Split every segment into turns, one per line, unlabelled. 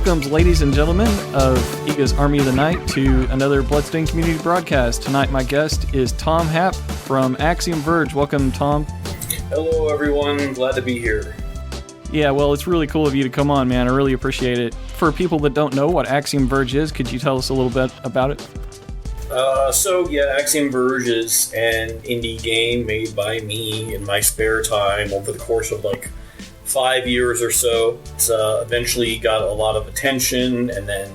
Welcome, ladies and gentlemen of Iga's Army of the Night, to another Bloodstained community broadcast. Tonight, my guest is Tom Happ from Axiom Verge. Welcome, Tom.
Hello, everyone. Glad to be here.
Yeah, well, it's really cool of you to come on, man. I really appreciate it. For people that don't know what Axiom Verge is, could you tell us a little bit about it?
Axiom Verge is an indie game made by me in my spare time over the course of 5 years or so. It's eventually got a lot of attention, and then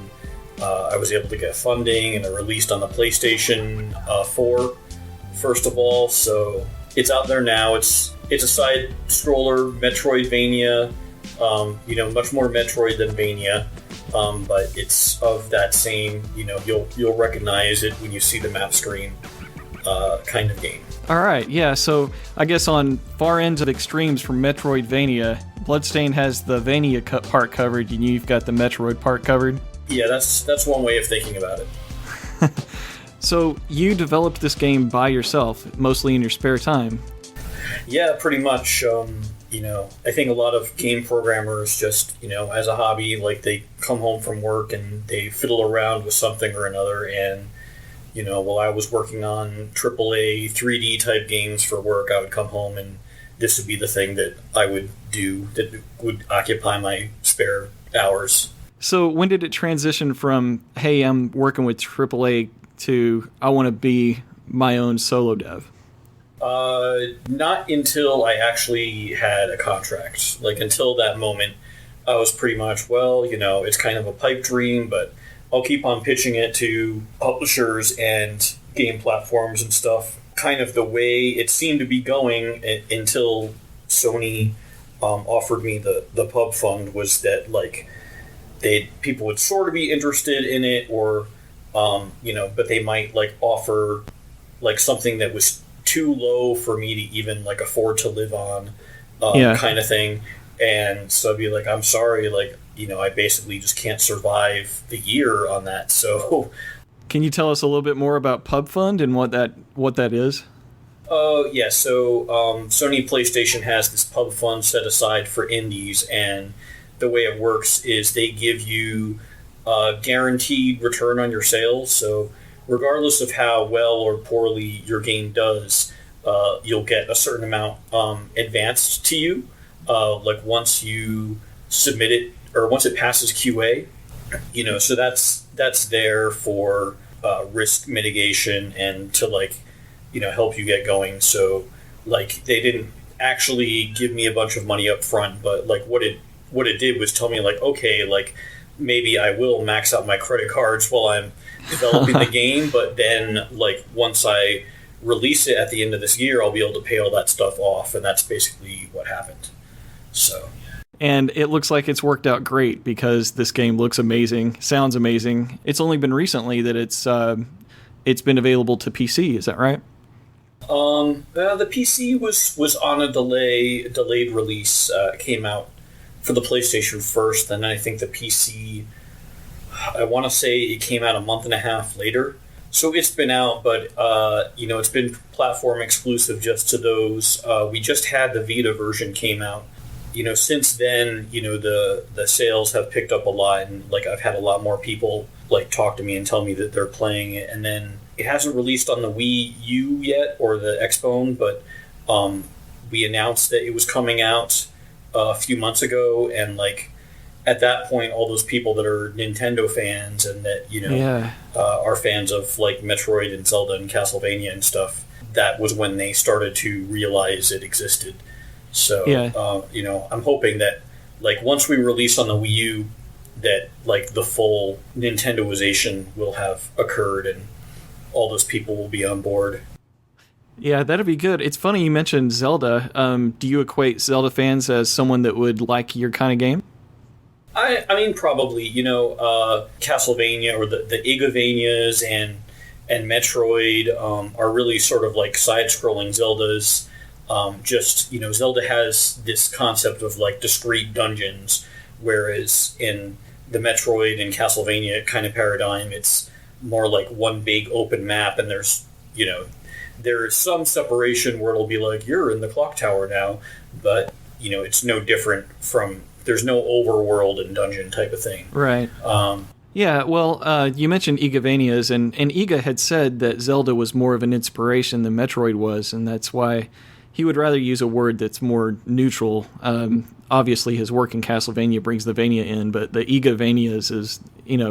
I was able to get funding, and it released on the PlayStation 4 first of all. So it's out there now. It's a side-scroller Metroidvania, much more Metroid than Vania, but it's of that same, you'll recognize it when you see the map screen kind of game.
All right, yeah, so I guess on far ends of extremes from Metroidvania, Bloodstained has the Vania part covered, and you've got the Metroid part covered.
Yeah, that's one way of thinking about it.
So you developed this game by yourself, mostly in your spare time.
Yeah, pretty much. I think a lot of game programmers just, as a hobby, they come home from work and they fiddle around with something or another. And, while I was working on AAA 3D type games for work, I would come home and this would be the thing that I would do that would occupy my spare hours.
So when did it transition from, hey, I'm working with AAA to I want to be my own solo dev?
Not until I actually had a contract. Until that moment, I was pretty much, it's kind of a pipe dream, but I'll keep on pitching it to publishers and game platforms and stuff. Kind of the way it seemed to be going until Sony offered me the pub fund was that, people would sort of be interested in it, or, but they might, offer, something that was too low for me to even afford to live on, kind of thing. And so I'd be like, I'm sorry, I basically just can't survive the year on that. So
can you tell us a little bit more about Pub Fund and what that is?
Yeah, so Sony PlayStation has this pub fund set aside for indies, and the way it works is they give you a guaranteed return on your sales. So regardless of how well or poorly your game does, you'll get a certain amount advanced to you. Once you submit it, or once it passes QA, so that's there for risk mitigation and to help you get going. So they didn't actually give me a bunch of money up front, but what it did was tell me okay, maybe I will max out my credit cards while I'm developing the game, but then once I release it at the end of this year, I'll be able to pay all that stuff off, and that's basically what happened. So,
and it looks like it's worked out great because this game looks amazing, sounds amazing. It's only been recently that it's been available to PC. Is that right?
The PC was on a delayed release. It came out for the PlayStation first, and I think the PC, I want to say it came out a month and a half later. So it's been out, but it's been platform exclusive just to those. We just had the Vita version came out. Since then, the sales have picked up a lot, and I've had a lot more people talk to me and tell me that they're playing it. And then it hasn't released on the Wii U yet or the Xbone, but we announced that it was coming out a few months ago, and at that point, all those people that are Nintendo fans and that are fans of Metroid and Zelda and Castlevania and stuff, that was when they started to realize it existed. So I'm hoping that once we release on the Wii U, that the full Nintendoization will have occurred and all those people will be on board.
Yeah, that'd be good. It's funny you mentioned Zelda. Do you equate Zelda fans as someone that would like your kind of game?
I mean, probably. Castlevania or the Igavanias and Metroid are really sort of side-scrolling Zeldas. Zelda has this concept of discrete dungeons, whereas in the Metroid and Castlevania kind of paradigm, it's more one big open map, and there's some separation where it'll be you're in the clock tower now, but it's no different from there's no overworld and dungeon type of thing.
Right. Yeah, well, you mentioned Igavanias, and Iga had said that Zelda was more of an inspiration than Metroid was, and that's why he would rather use a word that's more neutral. Obviously, his work in Castlevania brings the Vania in, but the Igavanias is,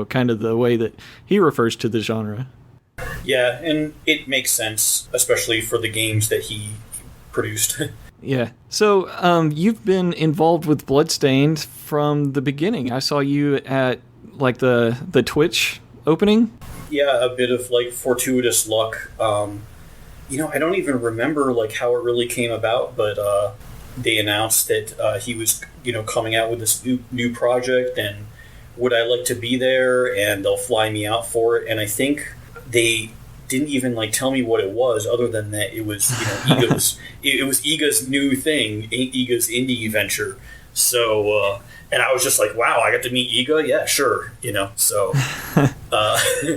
kind of the way that he refers to the genre.
Yeah, and it makes sense, especially for the games that he produced.
Yeah. So, you've been involved with Bloodstained from the beginning. I saw you at the Twitch opening.
Yeah, a bit of fortuitous luck. I don't even remember how it really came about, but they announced that he was coming out with this new project, and would I like to be there, and they'll fly me out for it. And I think they didn't even tell me what it was, other than that it was Iga's new thing, Iga's indie venture. So and I was just like, wow, I got to meet Iga? Yeah, sure. So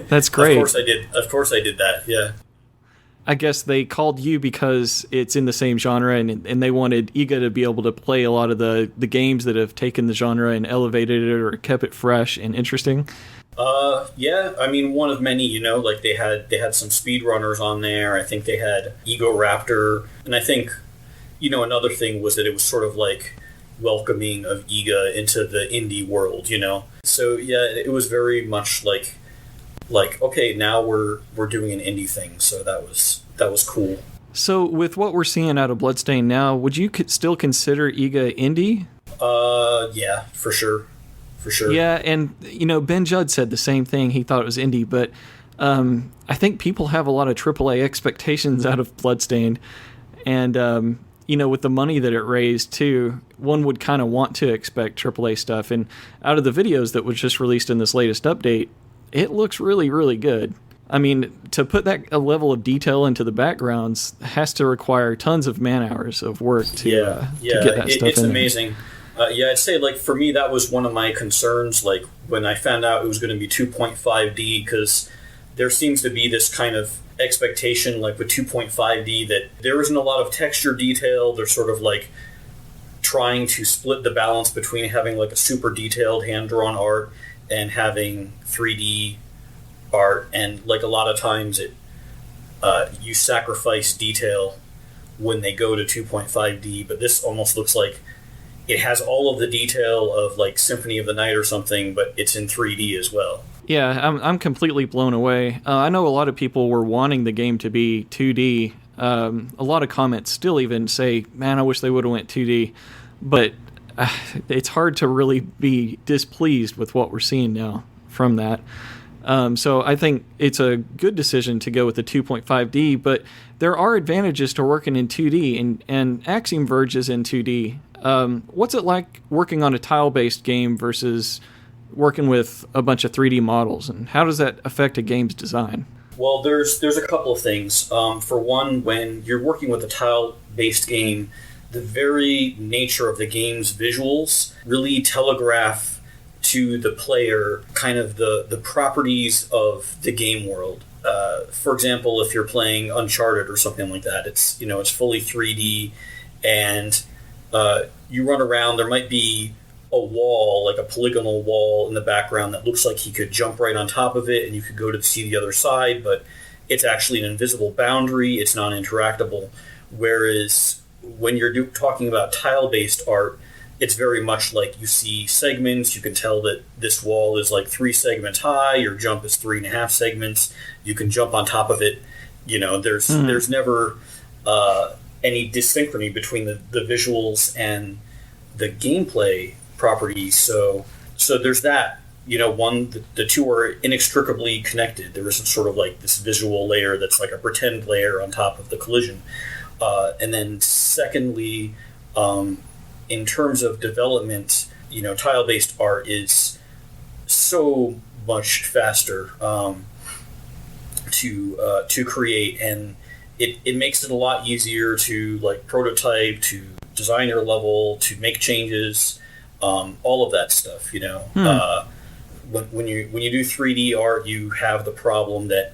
that's great.
Of course I did that. Yeah.
I guess they called you because it's in the same genre, and they wanted Iga to be able to play a lot of the games that have taken the genre and elevated it or kept it fresh and interesting.
Yeah, I mean, one of many, they had some speedrunners on there. I think they had Ego Raptor, and I think, another thing was that it was sort of welcoming of Iga into the indie world, So yeah, it was very much like okay, now we're doing an indie thing, so that was cool. So
with what we're seeing out of Bloodstained now, would you still consider Iga indie?
Yeah, for sure.
Yeah, and Ben Judd said the same thing. He thought it was indie, but I think people have a lot of AAA expectations out of Bloodstained, and with the money that it raised too, one would kind of want to expect AAA stuff. And out of the videos that was just released in this latest update, it looks really, really good. I mean, to put that a level of detail into the backgrounds has to require tons of man hours of work to get that stuff
it's
in
amazing. I'd say for me that was one of my concerns. When I found out it was going to be 2.5D, because there seems to be this kind of expectation with 2.5D that there isn't a lot of texture detail. They're sort of trying to split the balance between having a super detailed hand-drawn art and having 3D art, and a lot of times you sacrifice detail when they go to 2.5D, but this almost looks like it has all of the detail of Symphony of the Night or something, but it's in 3D as well.
Yeah, I'm completely blown away. I know a lot of people were wanting the game to be 2D. A lot of comments still even say, man, I wish they would have went 2D, but it's hard to really be displeased with what we're seeing now from that. So I think it's a good decision to go with the 2.5D, but there are advantages to working in 2D, and Axiom Verge is in 2D. What's it like working on a tile-based game versus working with a bunch of 3D models, and how does that affect a game's design?
Well, there's a couple of things. For one, when you're working with a tile-based game, the very nature of the game's visuals really telegraph to the player kind of the properties of the game world. For example, if you're playing Uncharted or something like that, it's fully 3D, and you run around. There might be a wall, a polygonal wall in the background that looks like he could jump right on top of it, and you could go to see the other side, but it's actually an invisible boundary. It's non-interactable. Whereas when you're talking about tile-based art, it's very much you see segments. You can tell that this wall is 3 segments high. Your jump is 3.5 segments. You can jump on top of it. There's never any dysynchrony between the visuals and the gameplay properties. So there's that. The two are inextricably connected. There isn't sort of this visual layer that's a pretend layer on top of the collision. And then secondly, in terms of development, tile-based art is so much faster to create, and it makes it a lot easier to prototype, to designer level, to make changes, all of that stuff. When you do 3D art, you have the problem that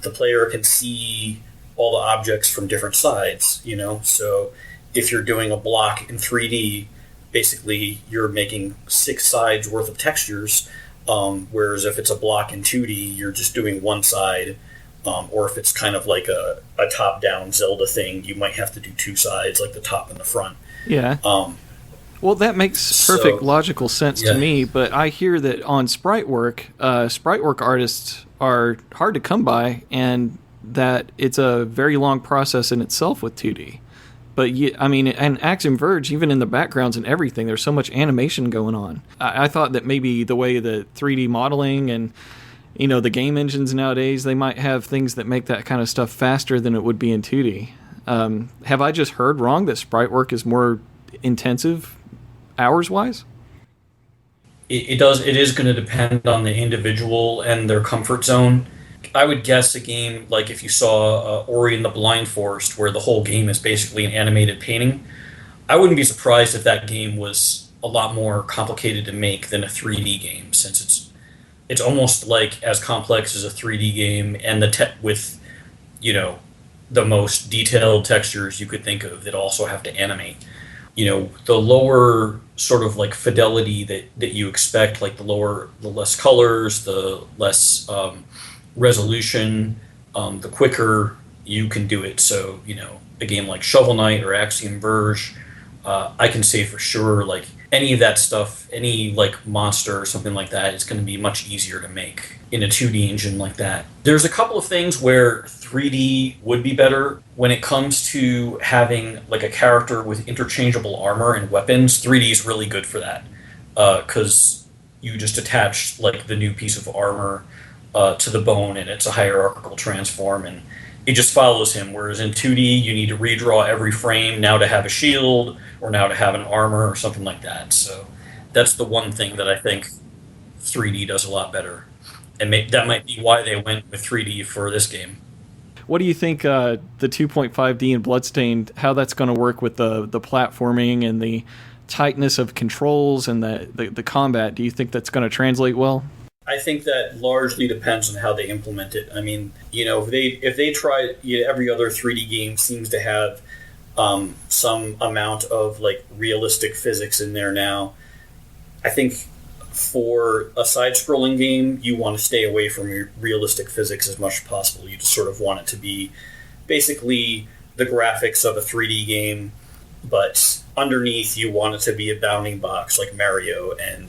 the player can see all the objects from different sides. So if you're doing a block in 3D, basically you're making 6 sides worth of textures, whereas if it's a block in 2D, you're just doing one side. Or if it's kind of like a top-down Zelda thing, you might have to do 2 sides, like the top and the front.
Yeah. Well, that makes perfect logical sense to me, but I hear that on sprite work artists are hard to come by, and that it's a very long process in itself with 2D. But, and Axiom Verge, even in the backgrounds and everything, there's so much animation going on. I thought that maybe the way the 3D modeling and the game engines nowadays, they might have things that make that kind of stuff faster than it would be in 2D. Have I just heard wrong that sprite work is more intensive hours-wise?
It does. It is going to depend on the individual and their comfort zone. I would guess a game like if you saw Ori and the Blind Forest, where the whole game is basically an animated painting, I wouldn't be surprised if that game was a lot more complicated to make than a 3D game, since it's almost like as complex as a 3D game, and with the most detailed textures you could think of that also have to animate. The lower sort of like fidelity that you expect, like the less colors, the less resolution, the quicker you can do it. So, a game like Shovel Knight or Axiom Verge, I can say for sure, like any of that stuff, any like monster or something like that, it's going to be much easier to make in a 2D engine like that. There's a couple of things where 3D would be better when it comes to having like a character with interchangeable armor and weapons. 3D is really good for that because you just attach like the new piece of armor to the bone, and it's a hierarchical transform, and it just follows him. Whereas in 2D, you need to redraw every frame now to have a shield or now to have an armor or something like that. So that's the one thing that I think 3D does a lot better. And that might be why they went with 3D for this game.
What do you think the 2.5D and Bloodstained, how that's going to work with the platforming and the tightness of controls and the combat? Do you think that's going to translate well?
I think that largely depends on how they implement it. I mean, if they try, every other 3D game seems to have some amount of like realistic physics in there now. I think for a side-scrolling game, you want to stay away from your realistic physics as much as possible. You just sort of want it to be basically the graphics of a 3D game, but underneath you want it to be a bounding box like Mario, and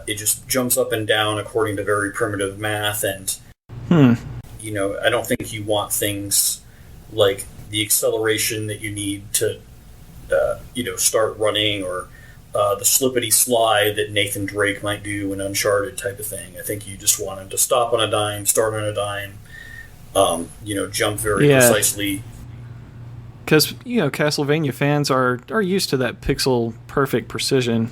it just jumps up and down according to very primitive math, and I don't think you want things like the acceleration that you need to start running, or the slippity slide that Nathan Drake might do in Uncharted type of thing. I think you just want him to stop on a dime, start on a dime, jump very precisely.
Because Castlevania fans are used to that pixel perfect precision.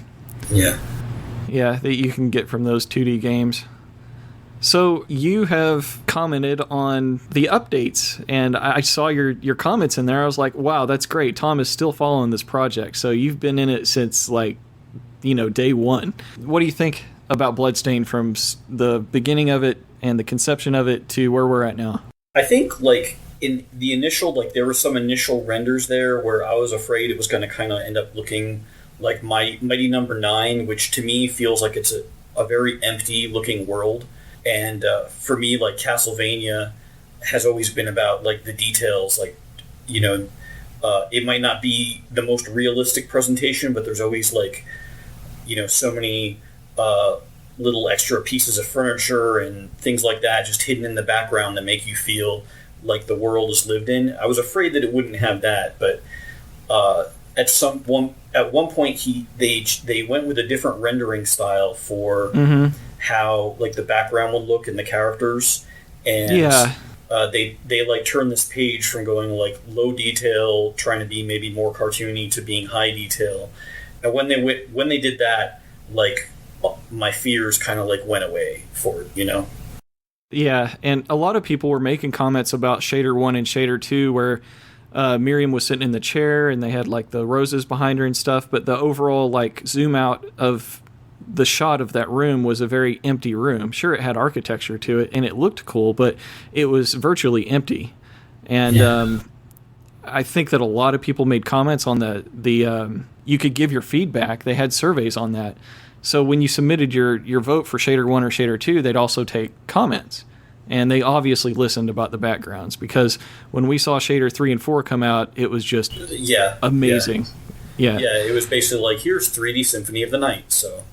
Yeah, that you can get from those 2D games. So you have commented on the updates, and I saw your comments in there. I was like, wow, that's great. Tom is still following this project. So you've been in it since day one. What do you think about Bloodstained from the beginning of it and the conception of it to where we're at now?
I think in the initial, there were some initial renders there where I was afraid it was going to kind of end up looking like Mighty Number 9, which to me feels like it's a very empty looking world. And for me, Castlevania has always been about the details. It might not be the most realistic presentation, but there's always so many little extra pieces of furniture and things like that just hidden in the background that make you feel like the world is lived in. I was afraid that it wouldn't have that, but at one point they went with a different rendering style for how the background would look and the characters, and they turned this page from going low detail, trying to be maybe more cartoony, to being high detail. And when they did that, my fears kind of went away for it,
Yeah, and a lot of people were making comments about Shader 1 and Shader 2 where Miriam was sitting in the chair and they had the roses behind her and stuff, but the overall zoom out of the shot of that room was a very empty room. Sure, it had architecture to it and it looked cool, but it was virtually empty. And I think that a lot of people made comments on the you could give your feedback. They had surveys on that. So when you submitted your vote for Shader 1 or Shader 2, they'd also take comments. And they obviously listened about the backgrounds, because when we saw Shader 3 and 4 come out, it was just amazing. Yeah,
it was basically like, here's 3D Symphony of the Night. So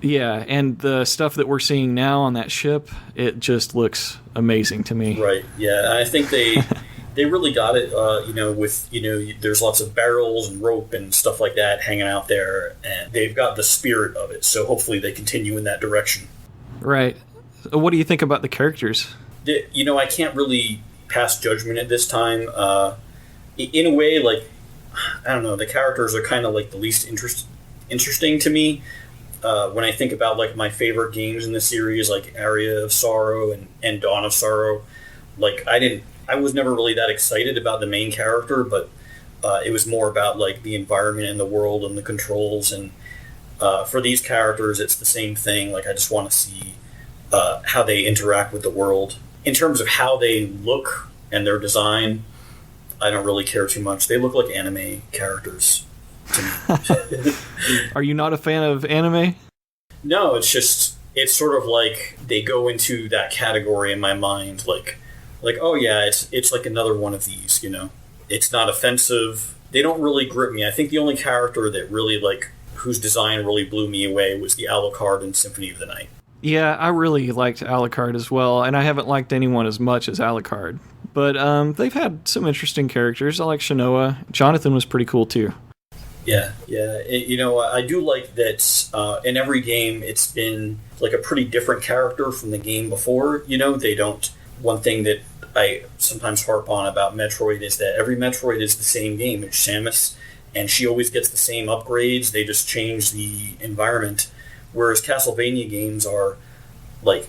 yeah, and the stuff that we're seeing now on that ship, it just looks amazing to me.
Right, yeah. I think they really got it, with, there's lots of barrels and rope and stuff like that hanging out there, and they've got the spirit of it, so hopefully they continue in that direction.
Right. What do you think about the characters?
I can't really pass judgment at this time. In a way, like, I don't know, the characters are kind of like the least interesting to me. When I think about, like, my favorite games in the series, like Aria of Sorrow and Dawn of Sorrow, like, I was never really that excited about the main character, but it was more about, like, the environment and the world and the controls. And for these characters, it's the same thing. Like, I just want to see how they interact with the world. In terms of how they look and their design, I don't really care too much. They look like anime characters to me.
Are you not a fan of anime?
No, it's sort of like they go into that category in my mind, like oh yeah, it's like another one of these, It's not offensive. They don't really grip me. I think the only character that really, like, whose design really blew me away was the Alucard in Symphony of the Night.
Yeah, I really liked Alucard as well, and I haven't liked anyone as much as Alucard. But they've had some interesting characters. I like Shanoa. Jonathan was pretty cool too.
Yeah. I do like that in every game it's been like a pretty different character from the game before. They don't. One thing that I sometimes harp on about Metroid is that every Metroid is the same game. It's Samus, and she always gets the same upgrades. They just change the environment. Whereas Castlevania games are, like,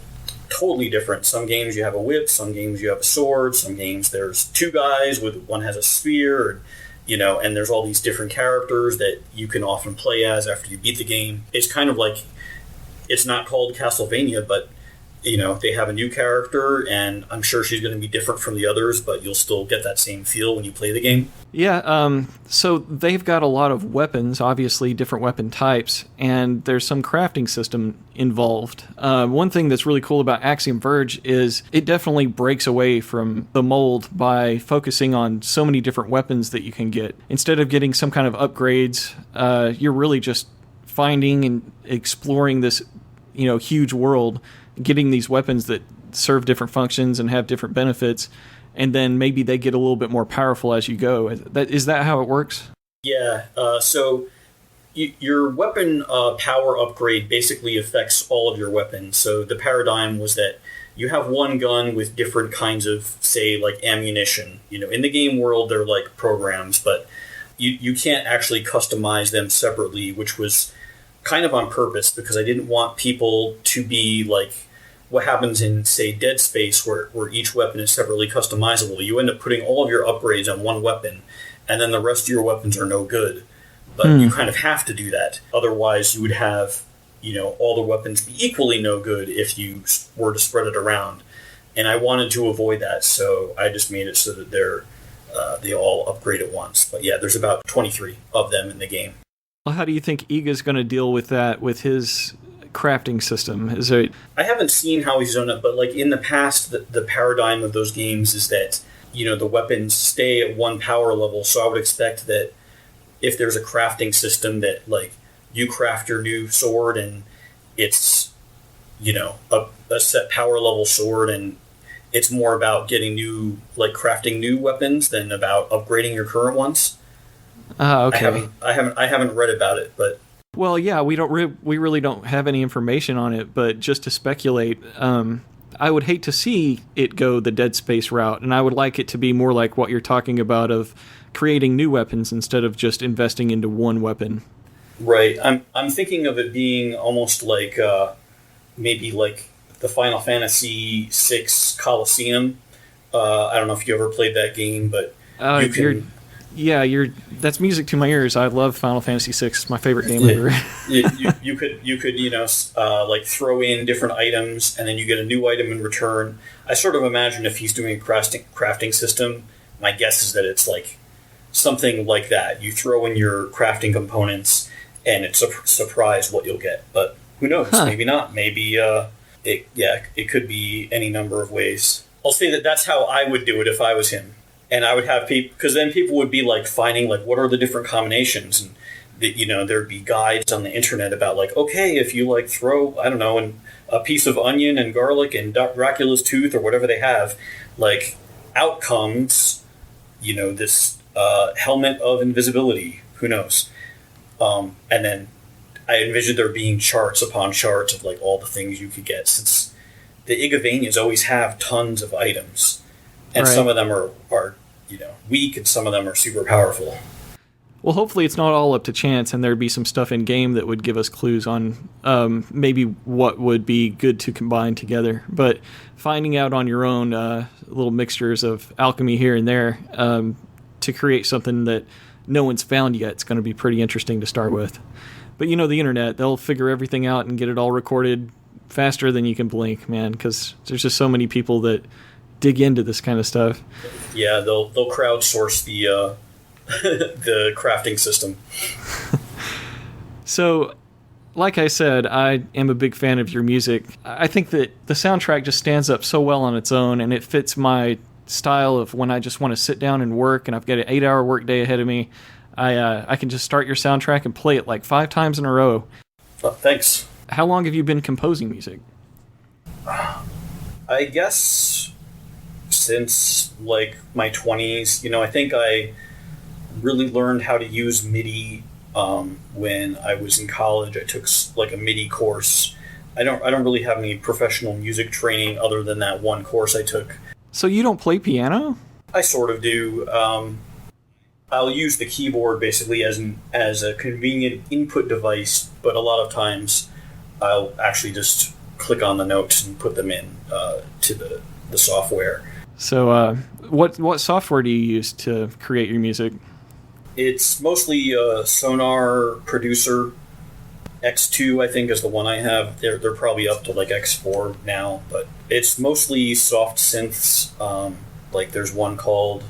totally different. Some games you have a whip, some games you have a sword, some games there's two guys, with one has a spear, and there's all these different characters that you can often play as after you beat the game. It's kind of like, it's not called Castlevania, but, they have a new character, and I'm sure she's going to be different from the others, but you'll still get that same feel when you play the game.
Yeah, so they've got a lot of weapons, obviously different weapon types, and there's some crafting system involved. One thing that's really cool about Axiom Verge is it definitely breaks away from the mold by focusing on so many different weapons that you can get. Instead of getting some kind of upgrades, you're really just finding and exploring this, huge world, getting these weapons that serve different functions and have different benefits, and then maybe they get a little bit more powerful as you go. Is that how it works?
Yeah, so your weapon power upgrade basically affects all of your weapons. So the paradigm was that you have one gun with different kinds of, say, like ammunition. In the game world, they're like programs, but you can't actually customize them separately, which was kind of on purpose, because I didn't want people to be like what happens in, say, Dead Space, where each weapon is separately customizable. You end up putting all of your upgrades on one weapon, and then the rest of your weapons are no good. But you kind of have to do that. Otherwise, you would have, all the weapons be equally no good if you were to spread it around. And I wanted to avoid that, so I just made it so that they all upgrade at once. But yeah, there's about 23 of them in the game.
Well, how do you think Iga's going to deal with that with his crafting system?
I haven't seen how he's done it, but like in the past, the paradigm of those games is that the weapons stay at one power level. So I would expect that if there's a crafting system that, like, you craft your new sword and it's a set power level sword, and it's more about getting crafting new weapons than about upgrading your current ones.
Okay.
I haven't read about it, but.
Well, yeah, we really don't have any information on it, but just to speculate, I would hate to see it go the Dead Space route, and I would like it to be more like what you're talking about, of creating new weapons instead of just investing into one weapon.
Right. I'm thinking of it being almost like maybe like the Final Fantasy VI Coliseum. I don't know if you ever played that game, but you can.
That's music to my ears. I love Final Fantasy VI. It's my favorite game ever.
you could like throw in different items, and then you get a new item in return. I sort of imagine if he's doing a crafting system, my guess is that it's like something like that. You throw in your crafting components, and it's a surprise what you'll get. But who knows?
Huh.
Maybe not. Maybe it could be any number of ways. I'll say that that's how I would do it if I was him, and I would have people, because then people would be like finding like what are the different combinations, and that, you know, there'd be guides on the internet about like, okay, if you like throw, I don't know, a piece of onion and garlic and Dracula's tooth or whatever they have, like out comes, you know, this helmet of invisibility. Who knows? And then I envisioned there being charts upon charts of like all the things you could get, since the Igavanians always have tons of items, and
Right.
some of them are you know, weak, and some of them are super powerful.
Well, hopefully it's not all up to chance, and there'd be some stuff in game that would give us clues on maybe what would be good to combine together. But finding out on your own little mixtures of alchemy here and there to create something that no one's found yet, it's going to be pretty interesting to start with. But you know, the internet, they'll figure everything out and get it all recorded faster than you can blink, man, because there's just so many people that dig into this kind of stuff.
Yeah, they'll crowdsource the the crafting system.
So, like I said, I am a big fan of your music. I think that the soundtrack just stands up so well on its own, and it fits my style of when I just want to sit down and work, and I've got an 8-hour workday ahead of me. I can just start your soundtrack and play it like 5 times in a row.
Thanks.
How long have you been composing music?
I guess since like my 20s. You know, I think I really learned how to use MIDI when I was in college. I took like a MIDI course. I don't really have any professional music training other than that one course I took.
So you don't play piano?
I sort of do. I'll use the keyboard basically as a convenient input device, but a lot of times I'll actually just click on the notes and put them in to the software.
So what software do you use to create your music?
It's mostly Sonar Producer. X2, I think, is the one I have. They're probably up to like X4 now, but it's mostly soft synths. Like there's one called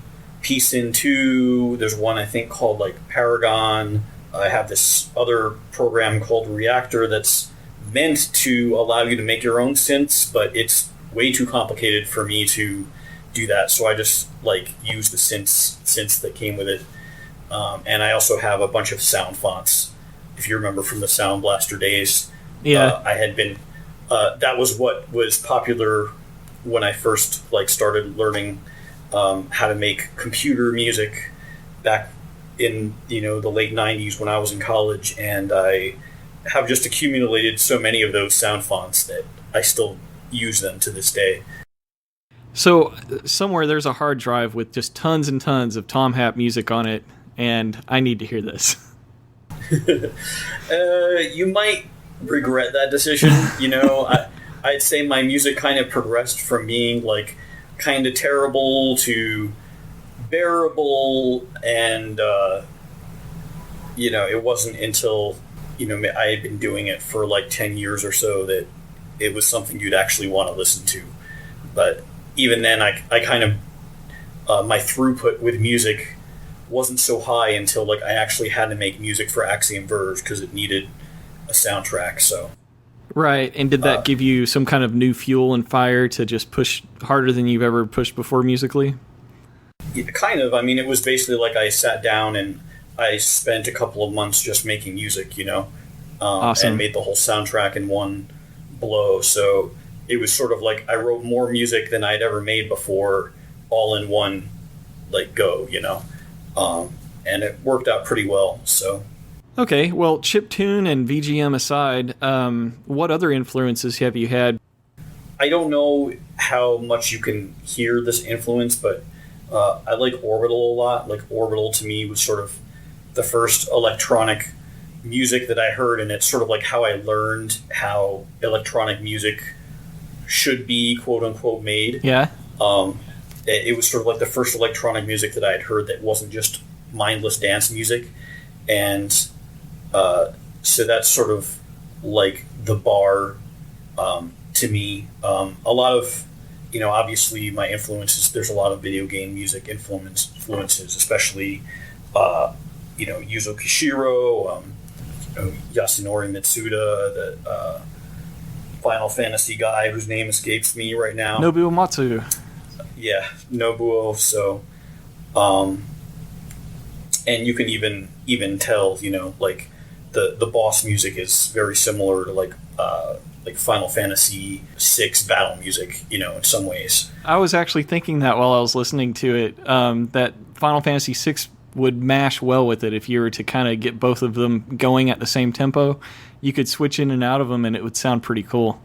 PSyn 2. There's one I think called like Paragon. I have this other program called Reactor that's meant to allow you to make your own synths, but it's way too complicated for me to do that. So I just like use the synths that came with it. And I also have a bunch of sound fonts. If you remember from the Sound Blaster days,
Yeah.
I had been. That was what was popular when I first like started learning how to make computer music back in the late '90s when I was in college, and I have just accumulated so many of those sound fonts that I still use them to this day.
So somewhere there's a hard drive with just tons and tons of Tom Happ music on it, and I need to hear this.
You might regret that decision. I'd say my music kind of progressed from being like kind of terrible to bearable, and it wasn't until I had been doing it for like 10 years or so that it was something you'd actually want to listen to. But even then, I kind of my throughput with music wasn't so high until like I actually had to make music for Axiom Verge because it needed a soundtrack. So
Right, and did that give you some kind of new fuel and fire to just push harder than you've ever pushed before musically?
yeah, kind of. I mean, it was basically like I sat down and I spent a couple of months just making music,
Awesome.
and made the whole soundtrack in one blow. So it was sort of like I wrote more music than I'd ever made before, all in one like go, and it worked out pretty well. So.
Okay, well, chiptune and VGM aside, what other influences have you had?
I don't know how much you can hear this influence, but I like Orbital a lot. Like Orbital to me was sort of the first electronic music that I heard, and it's sort of like how I learned how electronic music should be, quote unquote, made.
Yeah.
It was sort of like the first electronic music that I had heard that wasn't just mindless dance music, and so that's sort of like the bar to me. A lot of, obviously my influences, there's a lot of video game music influences, especially Yuzo Koshiro, Yasunori Mitsuda, the Final Fantasy guy whose name escapes me right now.
Nobuo Matsu.
Yeah, Nobuo. So, and you can even tell, like the boss music is very similar to like Final Fantasy VI battle music, in some ways.
I was actually thinking that while I was listening to it, that Final Fantasy VI would mash well with it if you were to kind of get both of them going at the same tempo. You could switch in and out of them and it would sound pretty cool.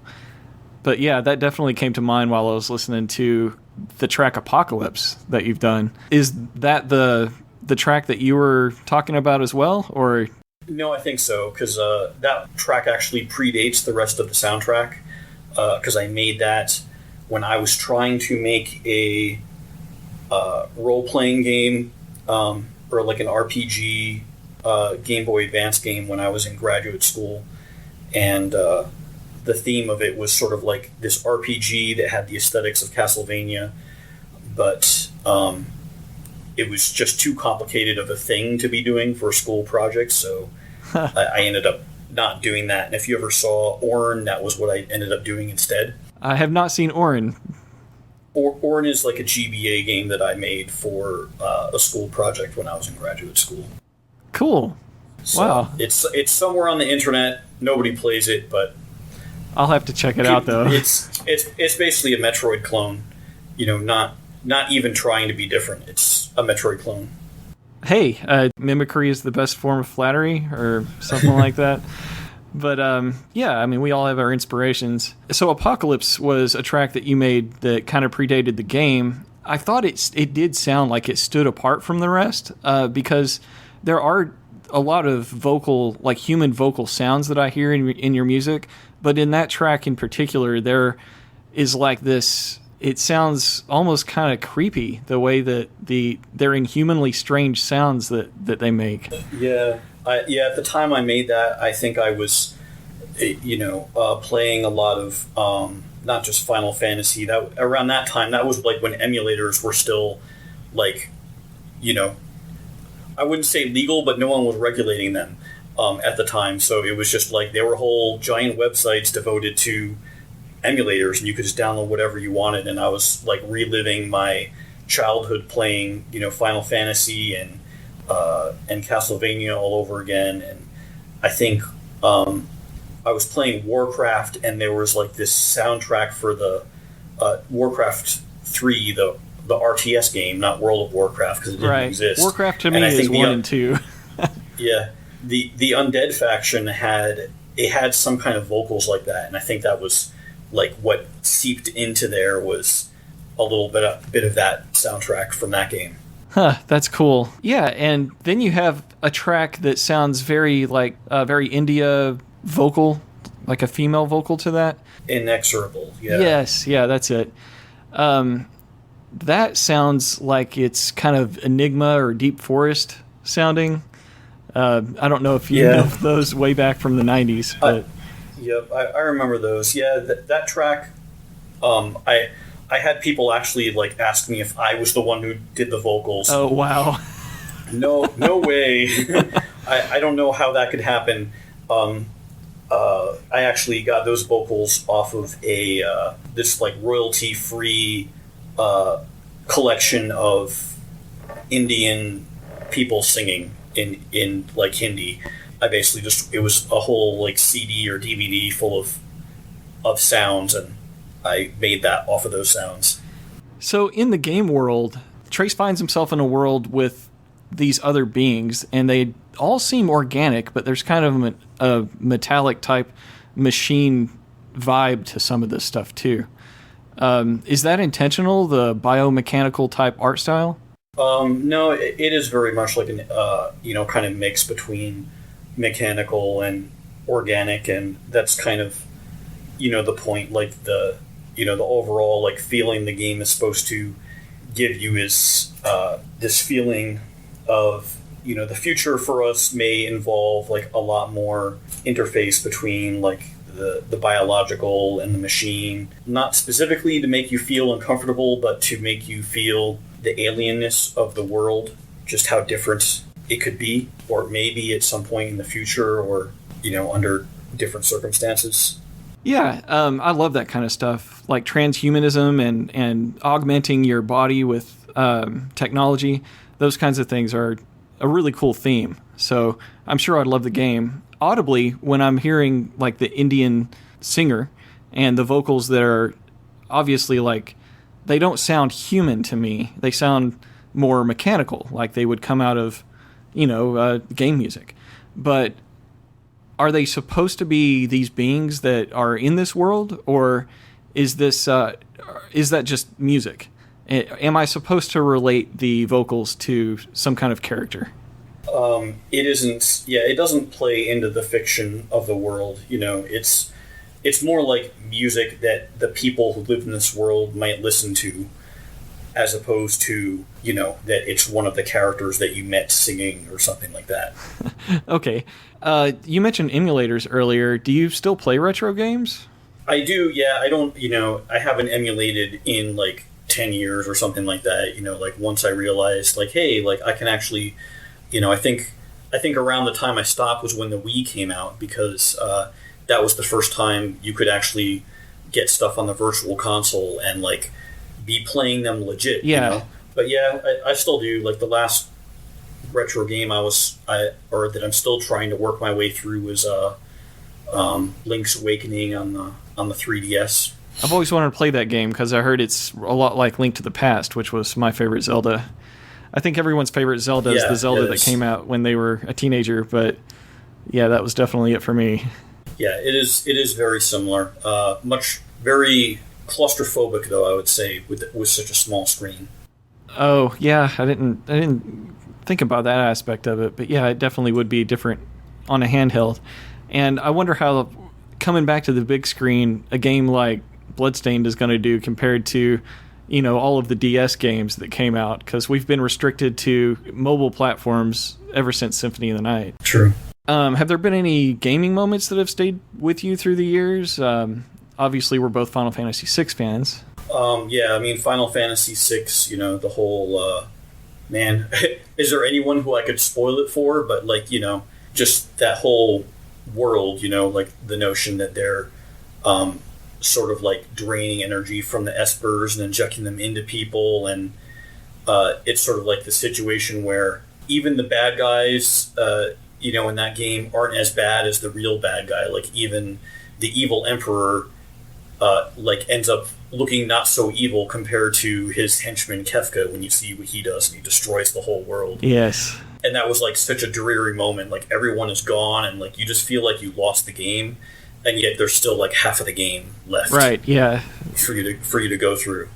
But yeah, that definitely came to mind while I was listening to the track Apocalypse that you've done. Is that the track that you were talking about as well, or?
No, I think so, because that track actually predates the rest of the soundtrack, because I made that when I was trying to make a role-playing game, or like an RPG Game Boy Advance game when I was in graduate school, and the theme of it was sort of like this RPG that had the aesthetics of Castlevania, but it was just too complicated of a thing to be doing for a school project, so I ended up not doing that. And if you ever saw Orn, that was what I ended up doing instead.
I have not seen Orn.
Orn is like a GBA game that I made for a school project when I was in graduate school. Cool. So wow. It's somewhere on the internet. Nobody plays it, but
I'll have to check it out though.
It's basically a Metroid clone. Not even trying to be different. It's a Metroid clone.
Hey, mimicry is the best form of flattery, or something like that. But yeah, I mean, we all have our inspirations. So Apocalypse was a track that you made that kind of predated the game. I thought it did sound like it stood apart from the rest, because there are a lot of vocal, like human vocal sounds that I hear in your music. But in that track in particular, there is like this. It sounds almost kind of creepy the way that they're inhumanly strange sounds that they make.
Yeah. At the time I made that, I think I was, playing a lot of not just Final Fantasy. That around that time, that was like when emulators were still, like, I wouldn't say legal, but no one was regulating them at the time. So it was just like there were whole giant websites devoted to emulators, and you could just download whatever you wanted. And I was like reliving my childhood playing, Final Fantasy and Castlevania all over again. And I think I was playing Warcraft, and there was like this soundtrack for the Warcraft 3, the RTS game, not World of Warcraft, because it didn't exist.
Warcraft to me is 1 and 2.
Yeah, the Undead faction had some kind of vocals like that, and I think that was like what seeped into there was a little bit of that soundtrack from that game.
Huh, that's cool. Yeah, and then you have a track that sounds very like very India vocal, like a female vocal to that.
Inexorable, yeah.
Yes, yeah, that's it. That sounds like it's kind of Enigma or Deep Forest sounding. I don't know if you know those way back from the 90s, but...
Yep, I remember those. Yeah, that track, I had people actually like ask me if I was the one who did the vocals.
Oh, wow.
No way. I don't know how that could happen. I actually got those vocals off of this like royalty-free collection of Indian people singing in like Hindi. I basically it was a whole like CD or DVD full of sounds, and I made that off of those sounds.
So in the game world, Trace finds himself in a world with these other beings, and they all seem organic, but there's kind of a metallic type machine vibe to some of this stuff too. Is that intentional, the biomechanical type art style?
No, it is very much like an kind of mix between mechanical and organic, and that's kind of the point. Like the overall like feeling the game is supposed to give you is this feeling of the future for us may involve like a lot more interface between like the biological and the machine, not specifically to make you feel uncomfortable, but to make you feel the alienness of the world, just how different it could be, or maybe at some point in the future, or under different circumstances.
Yeah, I love that kind of stuff, like transhumanism and augmenting your body with technology. Those kinds of things are a really cool theme. So I'm sure I'd love the game. Audibly, when I'm hearing like the Indian singer and the vocals that are obviously like, they don't sound human to me. They sound more mechanical, like they would come out of, game music. But are they supposed to be these beings that are in this world, or is that just music? Am I supposed to relate the vocals to some kind of character?
It isn't. Yeah, it doesn't play into the fiction of the world. It's more like music that the people who live in this world might listen to, as opposed to that it's one of the characters that you met singing or something like that.
Okay. You mentioned emulators earlier. Do you still play retro games?
I do, yeah. I don't, I haven't emulated in like 10 years or something like that. Like once I realized, like, hey, like I can actually, I think around the time I stopped was when the Wii came out, because that was the first time you could actually get stuff on the Virtual Console and like be playing them legit.
Yeah.
But yeah, I still do. Like the last retro game that I'm still trying to work my way through was Link's Awakening on the 3DS.
I've always wanted to play that game because I heard it's a lot like Link to the Past, which was my favorite Zelda. I think everyone's favorite Zelda is the Zelda that came out when they were a teenager, but yeah, that was definitely it for me.
Yeah, it is very similar. Very claustrophobic, though, I would say, with such a small screen.
Oh yeah, I didn't think about that aspect of it, but yeah, it definitely would be different on a handheld. And I wonder how, coming back to the big screen, a game like Bloodstained is going to do compared to, all of the DS games that came out, because we've been restricted to mobile platforms ever since Symphony of the Night.
True.
Have there been any gaming moments that have stayed with you through the years? Obviously, we're both Final Fantasy VI fans.
Yeah, I mean, Final Fantasy VI, the whole, man, is there anyone who I could spoil it for? But, like, just that whole world, like the notion that they're sort of like draining energy from the espers and injecting them into people. And it's sort of like the situation where even the bad guys, in that game aren't as bad as the real bad guy. Like, even the evil emperor ends up looking not so evil compared to his henchman Kefka when you see what he does, and he destroys the whole world.
Yes.
And that was like such a dreary moment. Like, everyone is gone, and like you just feel like you lost the game, and yet there's still like half of the game left.
Right. Yeah.
For you to go through.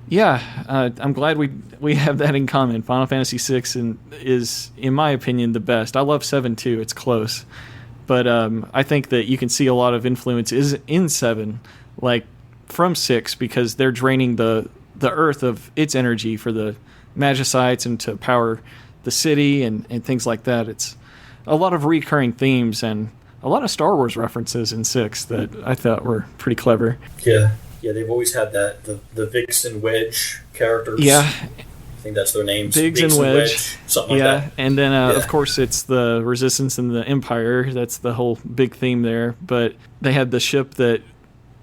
Yeah, I'm glad we have that in common. Final Fantasy VI is, in my opinion, the best. I love 7 too. It's close, but I think that you can see a lot of influence is in 7, like from 6, because they're draining the Earth of its energy for the Magicites and to power the city and things like that. It's a lot of recurring themes and a lot of Star Wars references in 6 that I thought were pretty clever.
Yeah. Yeah, they've always had that, the Vix and Wedge characters.
Yeah.
I think that's their names.
Biggs and Wedge.
Something like that.
And then, of course, it's the Resistance and the Empire. That's the whole big theme there. But they had the ship that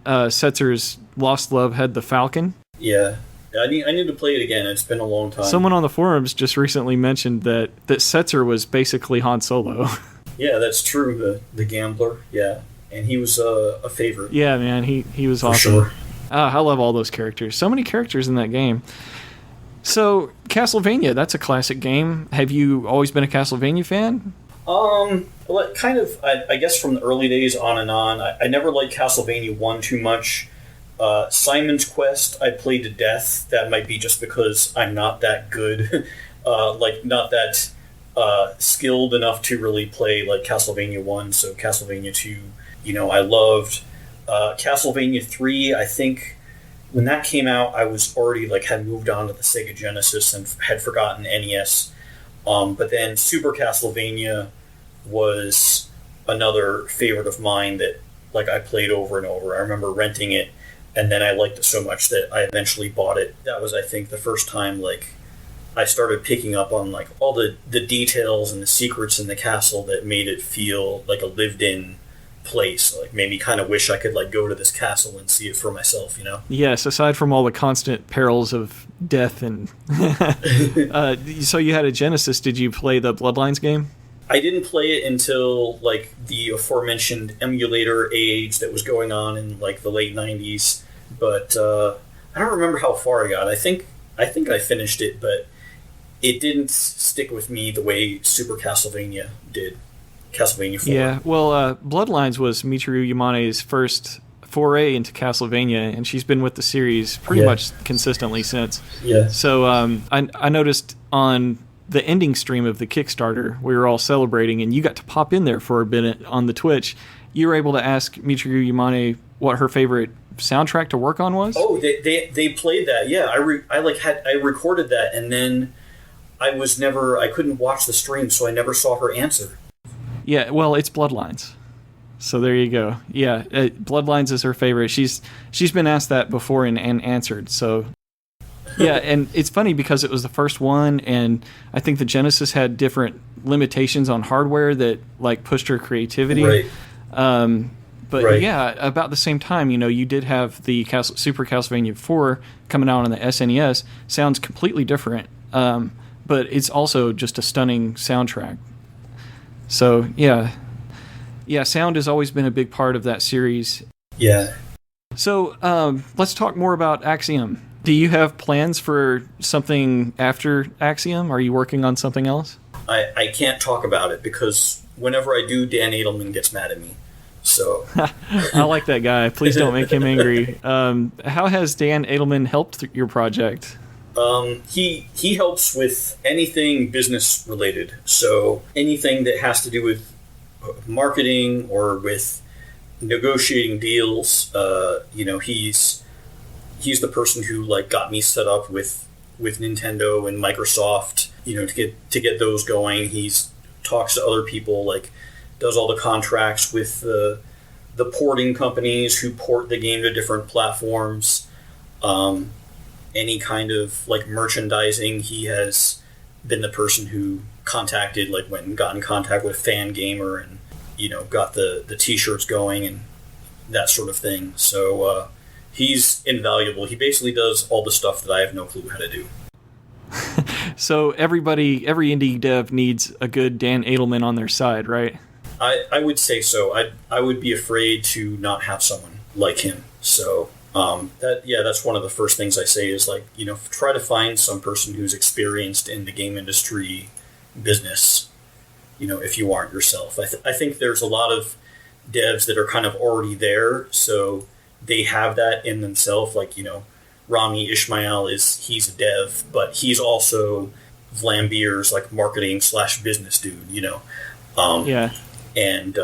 Setzer's Lost Love had, the Falcon.
Yeah. I need to play it again. It's been a long time.
Someone on the forums just recently mentioned that Setzer was basically Han Solo.
Yeah, that's true. The gambler. Yeah. And he was a favorite.
Yeah, man. He was awesome.
For sure.
I love all those characters. So many characters in that game. So, Castlevania, that's a classic game. Have you always been a Castlevania fan?
Well, kind of, I guess from the early days on and on. I never liked Castlevania 1 too much. Simon's Quest, I played to death. That might be just because I'm not that good. Not that skilled enough to really play like Castlevania 1. So Castlevania 2, I loved. Castlevania 3, I think when that came out, I was already had moved on to the Sega Genesis and had forgotten NES. But then Super Castlevania was another favorite of mine that I played over and over. I remember renting it, and then I liked it so much that I eventually bought it. That was, I think, the first time I started picking up on like all the details and the secrets in the castle that made it feel like a lived-in place. Like made me kind of wish I could like go to this castle and see it for myself, you know?
Yes, aside from all the constant perils of death and so you had a Genesis. Did you play the Bloodlines game?
I didn't play it until like the aforementioned emulator age that was going on in like the late 90s, but I don't remember how far I got. I think I finished it, but it didn't stick with me the way Super Castlevania did. Castlevania 4.
Yeah, well, Bloodlines was Michiru Yamane's first foray into Castlevania, and she's been with the series pretty much consistently since.
Yeah.
So I noticed on the ending stream of the Kickstarter, we were all celebrating, and you got to pop in there for a bit on the Twitch. You were able to ask Michiru Yamane what her favorite soundtrack to work on was.
Oh, they played that. Yeah, I recorded that, and then I couldn't watch the stream, so I never saw her answer.
Yeah, well, it's Bloodlines. So there you go. Yeah, Bloodlines is her favorite. She's been asked that before and answered. So yeah, and it's funny because it was the first one, and I think the Genesis had different limitations on hardware that like pushed her creativity.
Right.
But yeah, about the same time, you did have the Super Castlevania 4 coming out on the SNES. Sounds completely different, but it's also just a stunning soundtrack. So yeah, sound has always been a big part of that series.
Yeah.
So let's talk more about Axiom. Do you have plans for something after Axiom? Are you working on something else?
I can't talk about it because whenever I do, Dan Edelman gets mad at me. So
I like that guy. Please don't make him angry. How has Dan Edelman helped your project?
He helps with anything business related. So anything that has to do with marketing or with negotiating deals. He's the person who like got me set up with Nintendo and Microsoft. To get those going. He's talks to other people, like does all the contracts with the porting companies who port the game to different platforms. Any kind of like merchandising, he has been the person who contacted, like went and got in contact with Fangamer and got the t-shirts going and that sort of thing. So he's invaluable. He basically does all the stuff that I have no clue how to do.
So every indie dev needs a good Dan Edelman on their side, right?
I would say so. I would be afraid to not have someone like him. So that's one of the first things I say is like, try to find some person who's experienced in the game industry business, if you aren't yourself. I think there's a lot of devs that are kind of already there, so they have that in themselves. Like, Rami Ismail he's a dev, but he's also Vlambeer's like marketing / business dude,
Yeah.
And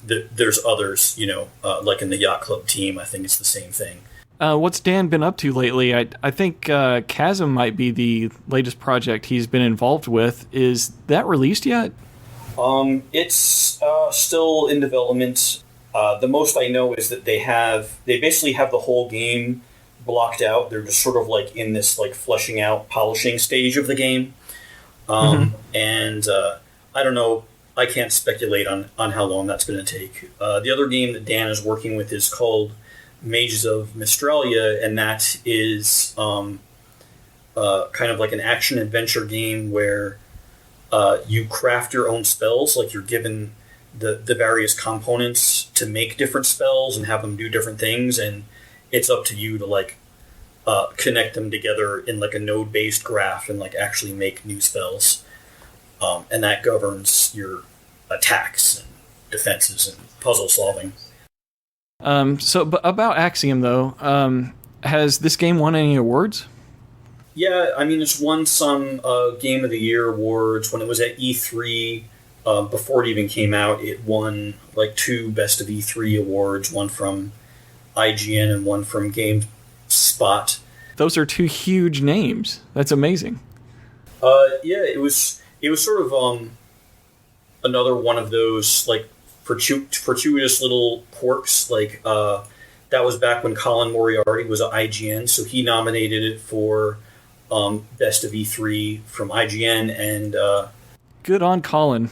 there's others, like in the Yacht Club team, I think it's the same thing.
What's Dan been up to lately? I think Chasm might be the latest project he's been involved with. Is that released yet?
It's still in development. The most I know is that they basically have the whole game blocked out. They're just sort of like in this like fleshing out, polishing stage of the game. And I don't know. I can't speculate on how long that's going to take. The other game that Dan is working with is called Mages of Mistralia, and that is kind of like an action-adventure game where you craft your own spells, like you're given the various components to make different spells and have them do different things, and it's up to you to like connect them together in like a node-based graph and like actually make new spells. And that governs your attacks and defenses and puzzle solving.
But about Axiom, though, has this game won any awards?
Yeah, I mean, it's won some Game of the Year awards. When it was at E3, before it even came out, it won like 2 Best of E3 awards, one from IGN and one from GameSpot. Those
are 2 huge names. That's amazing.
Yeah, it was sort of another one of those like fortuitous little quirks. Like that was back when Colin Moriarty was at IGN, so he nominated it for Best of E3 from IGN, and
good on Colin.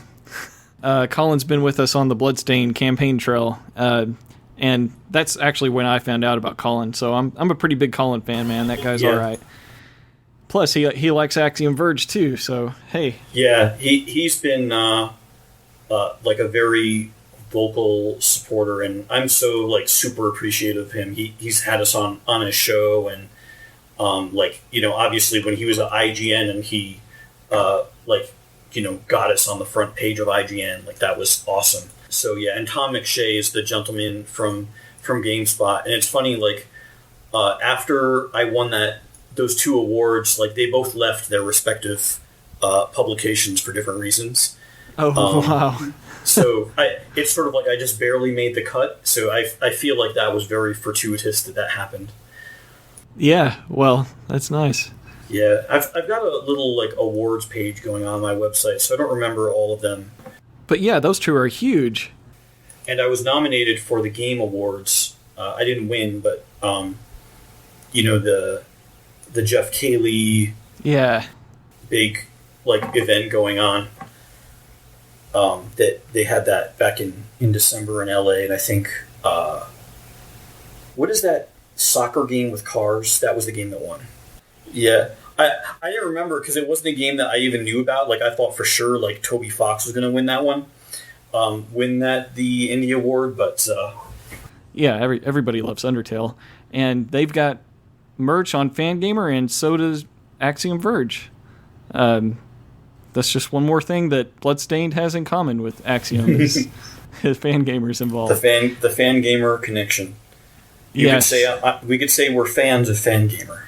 Colin's been with us on the Bloodstained campaign trail, and that's actually when I found out about Colin. So I'm a pretty big Colin fan, man. That guy's all right. Plus, he likes Axiom Verge too. So hey,
yeah, he's been like a very vocal supporter, and I'm so like super appreciative of him. He's had us on his show, and like, you know, obviously when he was at IGN and he like, you know, got us on the front page of IGN, like that was awesome. So yeah, and Tom McShay is the gentleman from GameSpot, and it's funny, like after I won those 2 awards, like they both left their respective publications for different reasons.
Oh wow!
So it's sort of like I just barely made the cut. So I feel like that was very fortuitous that happened.
Yeah, well, that's nice.
Yeah, I've got a little like awards page going on my website, so I don't remember all of them.
But yeah, those 2 are huge.
And I was nominated for the Game Awards. I didn't win, but you know, the Jeff Keighley big like event going on. That they had that back in December in LA, and I think what is that soccer game with cars? That was the game that won. Yeah, I didn't remember because it wasn't a game that I even knew about. Like I thought for sure like Toby Fox was going to win that one, the Indie Award, but
yeah, everybody loves Undertale, and they've got merch on Fangamer, and so does Axiom Verge. That's just one more thing that Bloodstained has in common with Axiom is his Fangamers involved.
The Fangamer connection. We could say we're fans of Fangamer.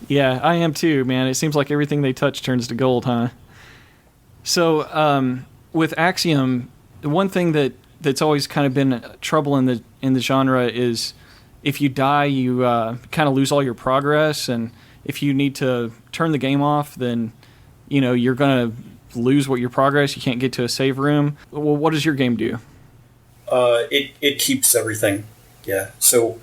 Yeah, I am too, man. It seems like everything they touch turns to gold, huh? So, with Axiom, the one thing that's always kind of been trouble in the genre is if you die, you kind of lose all your progress, and if you need to turn the game off, then you know you're gonna lose what your progress. You can't get to a save room. Well, what does your game do?
It keeps everything. Yeah. So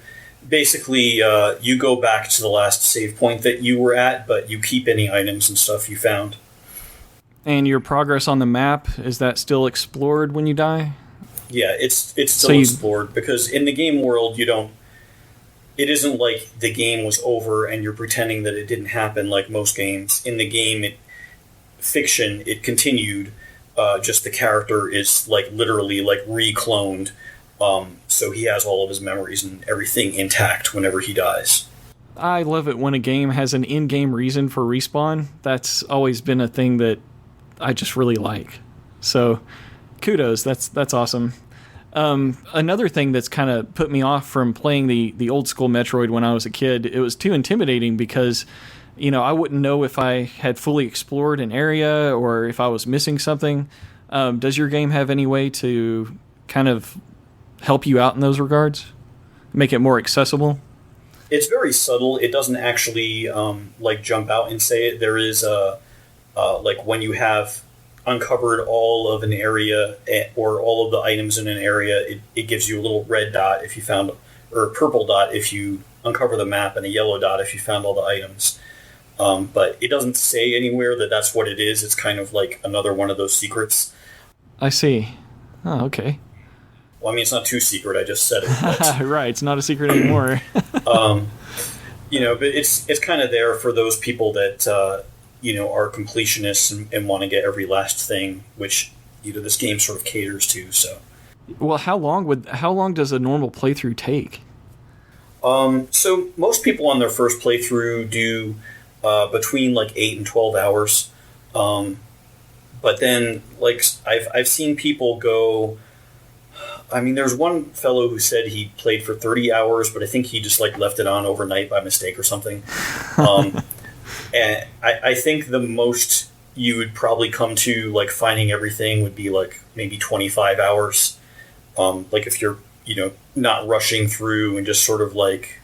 basically, you go back to the last save point that you were at, but you keep any items and stuff you found. And
your progress on the map, is that still explored when you die?
Yeah, it's still explored, because in the game world, it isn't like the game was over and you're pretending that it didn't happen like most games. In the game, fiction, it continued. Just the character is like literally like recloned. So he has all of his memories and everything intact whenever he dies.
I love it when a game has an in-game reason for respawn. That's always been a thing that I just really like. So kudos, that's awesome. Another thing that's kind of put me off from playing the old school Metroid when I was a kid, it was too intimidating because, you know, I wouldn't know if I had fully explored an area or if I was missing something. Does your game have any way to kind of help you out in those regards? Make it more accessible?
It's very subtle. It doesn't actually like jump out and say it. There is like when you have uncovered all of an area or all of the items in an area, it gives you a little red dot if you found, or a purple dot if you uncover the map, and a yellow dot if you found all the items. But it doesn't say anywhere that that's what it is. It's kind of like another one of those secrets.
I see. Oh, okay.
Well, I mean, it's not too secret. I just said it.
Right, it's not a secret anymore.
You know, but it's kind of there for those people that you know, are completionists and want to get every last thing, which, you know, this game sort of caters to. So,
well, how long does a normal playthrough take?
So most people on their first playthrough do between like 8 and 12 hours. But then, like, I've seen people go. I mean, there's one fellow who said he played for 30 hours, but I think he just like left it on overnight by mistake or something. And I think the most you would probably come to like finding everything would be like maybe 25 hours. Like if you're, you know, not rushing through and just sort of like,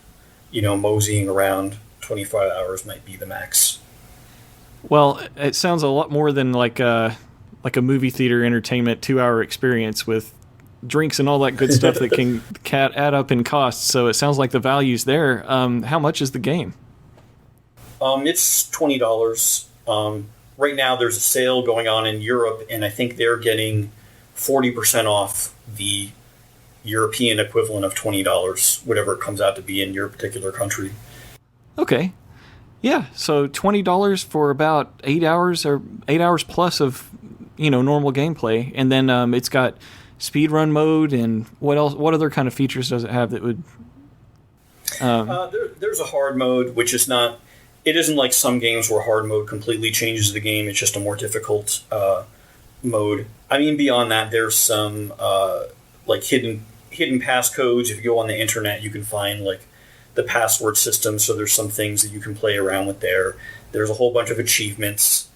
you know, moseying around, 25 hours might be the max.
Well, it sounds a lot more than like a movie theater entertainment 2-hour experience with drinks and all that good stuff that can add up in costs. So it sounds like the value's there. How much is the game?
It's $20. Right now, there's a sale going on in Europe, and I think they're getting 40% off the European equivalent of $20, whatever it comes out to be in your particular country.
Okay. Yeah, so $20 for about 8 hours or 8 hours plus of, normal gameplay. And then it's got speedrun mode, and what else? What other kind of features does it have that would...
There's a hard mode, which is not... It isn't like some games where hard mode completely changes the game. It's just a more difficult mode. I mean, beyond that, there's some hidden passcodes. If you go on the internet, you can find the password system. So there's some things that you can play around with there. There's a whole bunch of achievements.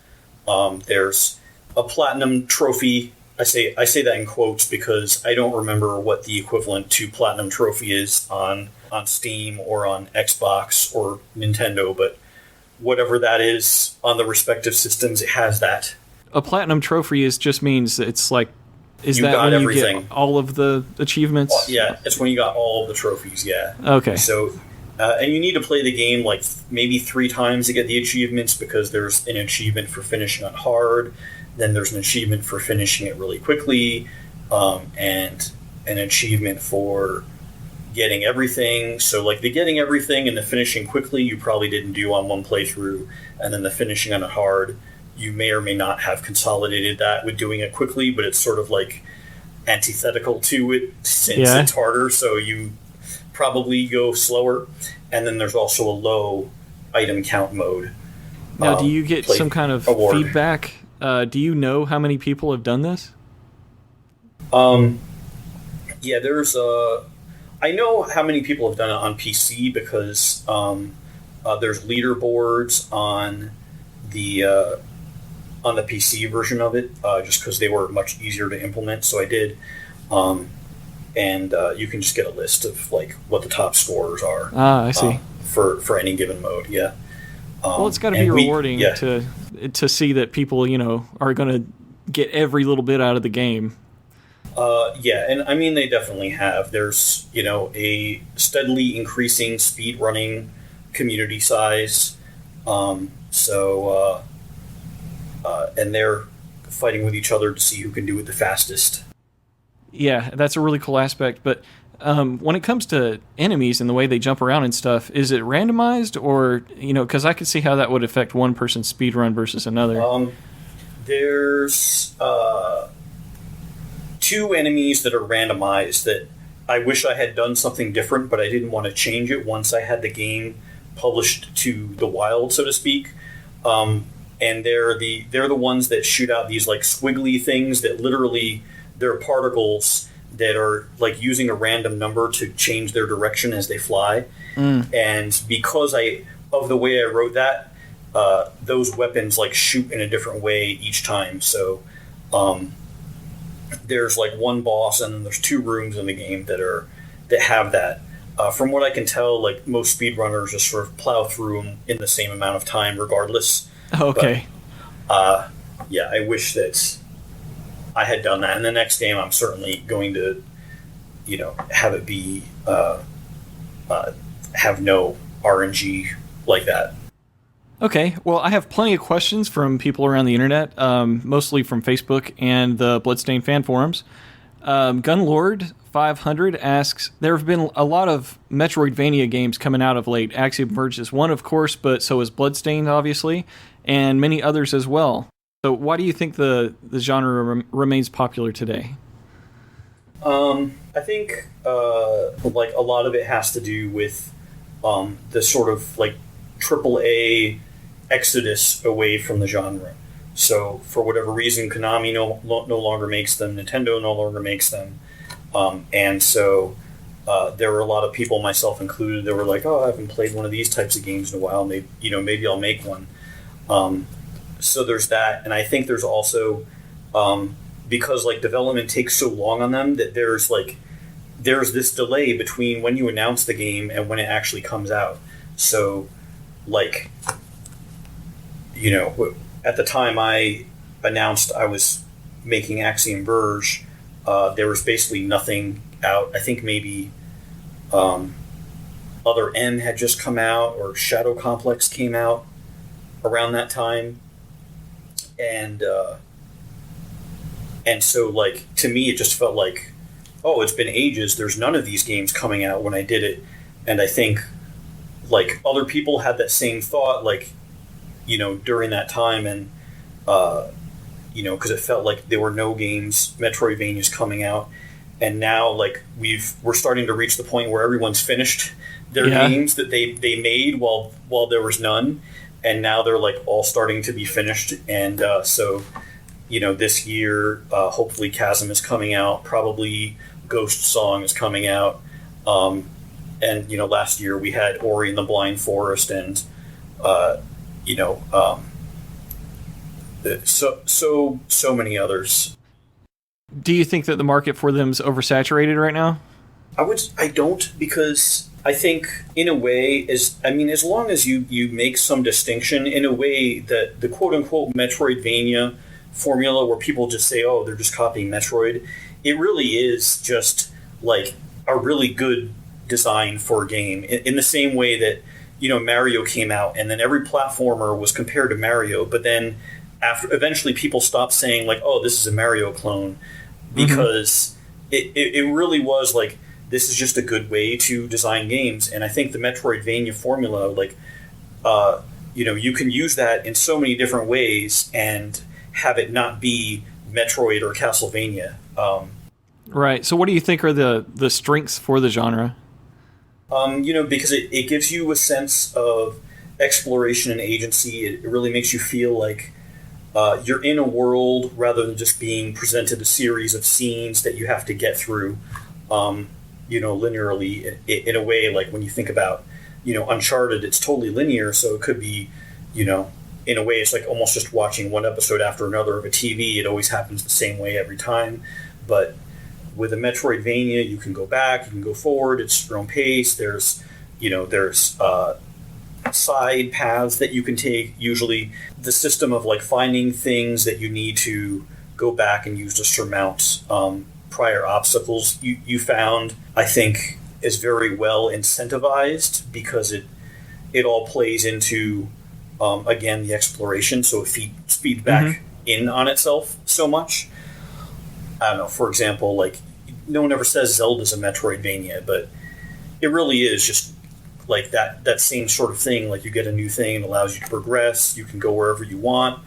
There's a platinum trophy. I say that in quotes because I don't remember what the equivalent to platinum trophy is on Steam or on Xbox or Nintendo, but whatever that is on the respective systems, it has that.
A platinum trophy just means it's like... Is
you
that
got
when
everything.
You get all of the achievements?
Well, yeah, it's when you got all of the trophies, yeah.
Okay.
So, and you need to play the game maybe 3 times to get the achievements, because there's an achievement for finishing on hard, then there's an achievement for finishing it really quickly, and an achievement for getting everything. So the getting everything and the finishing quickly you probably didn't do on one playthrough, and then the finishing on a hard, you may or may not have consolidated that with doing it quickly, but it's sort of antithetical to it since it's harder, so you probably go slower. And then there's also a low item count mode.
Now, do you get some kind of
award.
feedback? Do you know how many people have done this?
Yeah, there's I know how many people have done it on PC because there's leaderboards on the PC version of it, just because they were much easier to implement. So I did, and you can just get a list of what the top scorers are.
Ah, I see.
For any given mode, yeah.
Well, it's got to be rewarding to see that people are going to get every little bit out of the game.
Yeah, and I mean they definitely have. There's a steadily increasing speedrunning community size. And they're fighting with each other to see who can do it the fastest.
Yeah, that's a really cool aspect. But when it comes to enemies and the way they jump around and stuff, is it randomized or, because I could see how that would affect one person's speedrun versus another.
There's 2 enemies that are randomized that I wish I had done something different, but I didn't want to change it once I had the game published to the wild, so to speak. And they're the ones that shoot out these squiggly things that literally they're particles that are using a random number to change their direction as they fly. And because of the way I wrote that, those weapons shoot in a different way each time. So there's one boss, and then there's 2 rooms in the game that have that. From what I can tell, most speedrunners just sort of plow through them in the same amount of time, regardless.
Okay.
But, yeah, I wish that I had done that. In the next game, I'm certainly going to, have it be have no RNG like that.
Okay, well, I have plenty of questions from people around the internet, mostly from Facebook and the Bloodstained fan forums. Gunlord500 asks, there have been a lot of Metroidvania games coming out of late. Axiom Verge is one, of course, but so is Bloodstained, obviously, and many others as well. So why do you think the genre remains popular today?
I think a lot of it has to do with the sort of AAA exodus away from the genre. So for whatever reason, Konami no longer makes them, Nintendo no longer makes them, and so there were a lot of people, myself included, that were like, "Oh, I haven't played one of these types of games in a while. Maybe I'll make one." So there's that, and I think there's also because development takes so long on them that there's this delay between when you announce the game and when it actually comes out. So at the time I announced I was making Axiom Verge, there was basically nothing out. I think maybe Other M had just come out, or Shadow Complex came out, around that time, and so like to me it just felt like, oh, it's been ages. There's none of these games coming out when I did it, and I think like other people had that same thought, like, you know, during that time, and you know, because it felt like there were no games, Metroidvanias coming out, and now like we're starting to reach the point where everyone's finished their games that they made while there was none, and now they're like all starting to be finished, and so you know, this year hopefully Chasm is coming out, probably Ghost Song is coming out, and you know, last year we had Ori and the Blind Forest, and you know, so many others.
Do you think that the market for them is oversaturated right now?
I don't, because I think in a way, as long as you make some distinction, in a way that the quote unquote Metroidvania formula where people just say, oh, they're just copying Metroid, it really is just like a really good design for a game, in the same way that, you know, Mario came out and then every platformer was compared to Mario, but then after eventually people stopped saying like, oh, this is a Mario clone, because it really was like, this is just a good way to design games. And I think the Metroidvania formula, like, you know, you can use that in so many different ways and have it not be Metroid or Castlevania.
Right. So what do you think are the strengths for the genre?
You know, because it gives you a sense of exploration and agency. It really makes you feel like you're in a world rather than just being presented a series of scenes that you have to get through, you know, linearly, in a way. Like when you think about, you know, Uncharted, it's totally linear, so it could be, you know, in a way it's like almost just watching one episode after another of a TV. It always happens the same way every time. But with a Metroidvania, you can go back, you can go forward, it's your own pace. There's, you know, side paths that you can take. Usually the system of like finding things that you need to go back and use to surmount prior obstacles you found, I think is very well incentivized, because it all plays into again, the exploration, so it speeds back in on itself so much. I don't know, for example, like, no one ever says Zelda's a Metroidvania, but it really is just like that same sort of thing. Like, you get a new thing, it allows you to progress, you can go wherever you want,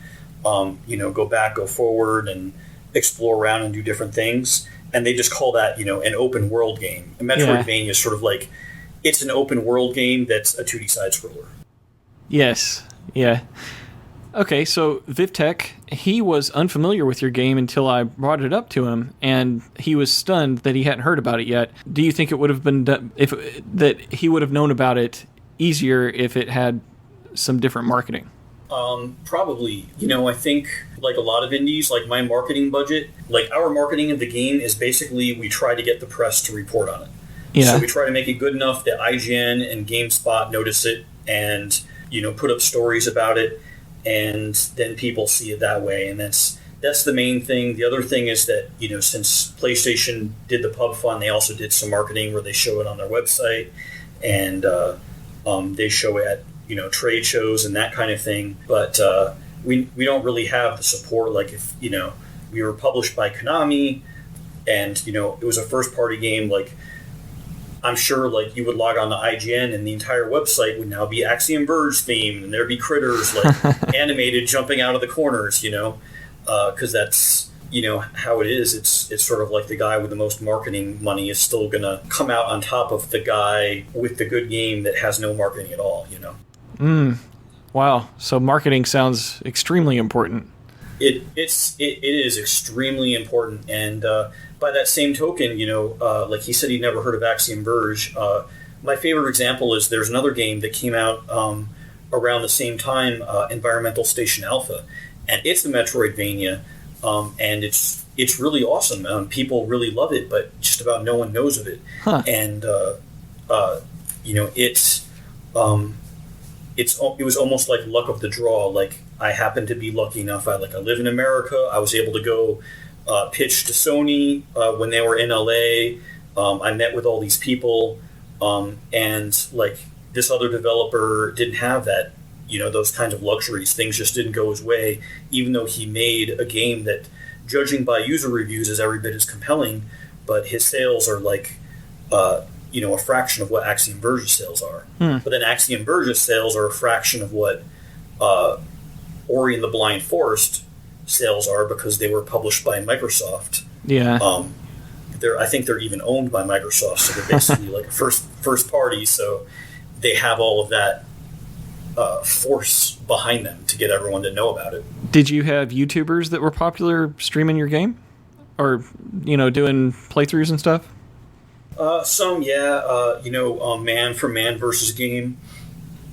you know, go back, go forward, and explore around and do different things. And they just call that, you know, an open world game. A Metroidvania is sort of like, it's an open world game that's a 2D side-scroller.
Yes. Yeah. Okay, so Vivtek, he was unfamiliar with your game until I brought it up to him, and he was stunned that he hadn't heard about it yet. Do you think it would have been that he would have known about it easier if it had some different marketing?
Probably. You know, I think like a lot of indies, like my marketing budget, like our marketing of the game is basically we try to get the press to report on it. Yeah. So we try to make it good enough that IGN and GameSpot notice it and, you know, put up stories about it, and then people see it that way. And that's the main thing. The other thing is that, you know, since PlayStation did the pub fund, they also did some marketing where they show it on their website, and they show it at, you know, trade shows and that kind of thing. But we don't really have the support. Like, if, you know, we were published by Konami and, you know, it was a first party game, like, I'm sure, like, you would log on to IGN and the entire website would now be Axiom Verge themed, and there'd be critters, like, animated jumping out of the corners, you know, because that's, you know, how it is. It's sort of like the guy with the most marketing money is still going to come out on top of the guy with the good game that has no marketing at all, you know?
Wow. So marketing sounds extremely important.
It is extremely important, and by that same token, you know, like he said, he'd never heard of Axiom Verge. My favorite example is there's another game that came out around the same time, Environmental Station Alpha, and it's a Metroidvania, and it's really awesome. People really love it, but just about no one knows of it. Huh. And you know, it was almost like luck of the draw. Like, I happened to be lucky enough. I live in America. I was able to go pitch to Sony when they were in LA. I met with all these people, and like, this other developer didn't have that those kinds of luxuries. Things just didn't go his way, even though he made a game that, judging by user reviews, is every bit as compelling, but his sales are like, a fraction of what Axiom Verge's sales are. But then Axiom Verge's sales are a fraction of what Ori and the Blind Forest sales are, because they were published by Microsoft.
Yeah.
I think they're even owned by Microsoft, so they're basically like a first party. So they have all of that force behind them to get everyone to know about it.
Did you have YouTubers that were popular streaming your game, or doing playthroughs and stuff?
Some, yeah. Man for Man versus Game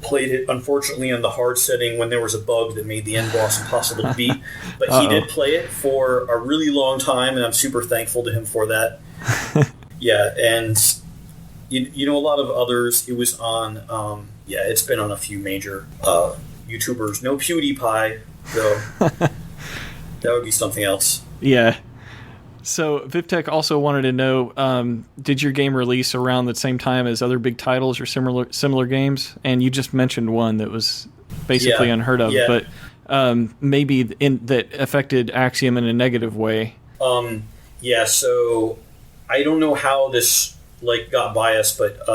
played it, unfortunately, on the hard setting when there was a bug that made the end boss impossible to beat. But he did play it for a really long time, and I'm super thankful to him for that. Yeah, and a lot of others. It was on. It's been on a few major YouTubers. No PewDiePie, though. That would be something else.
Yeah. So VivTech also wanted to know, did your game release around the same time as other big titles or similar games? And you just mentioned one that was basically unheard of, but maybe that affected Axiom in a negative way. So I don't know how this got biased, but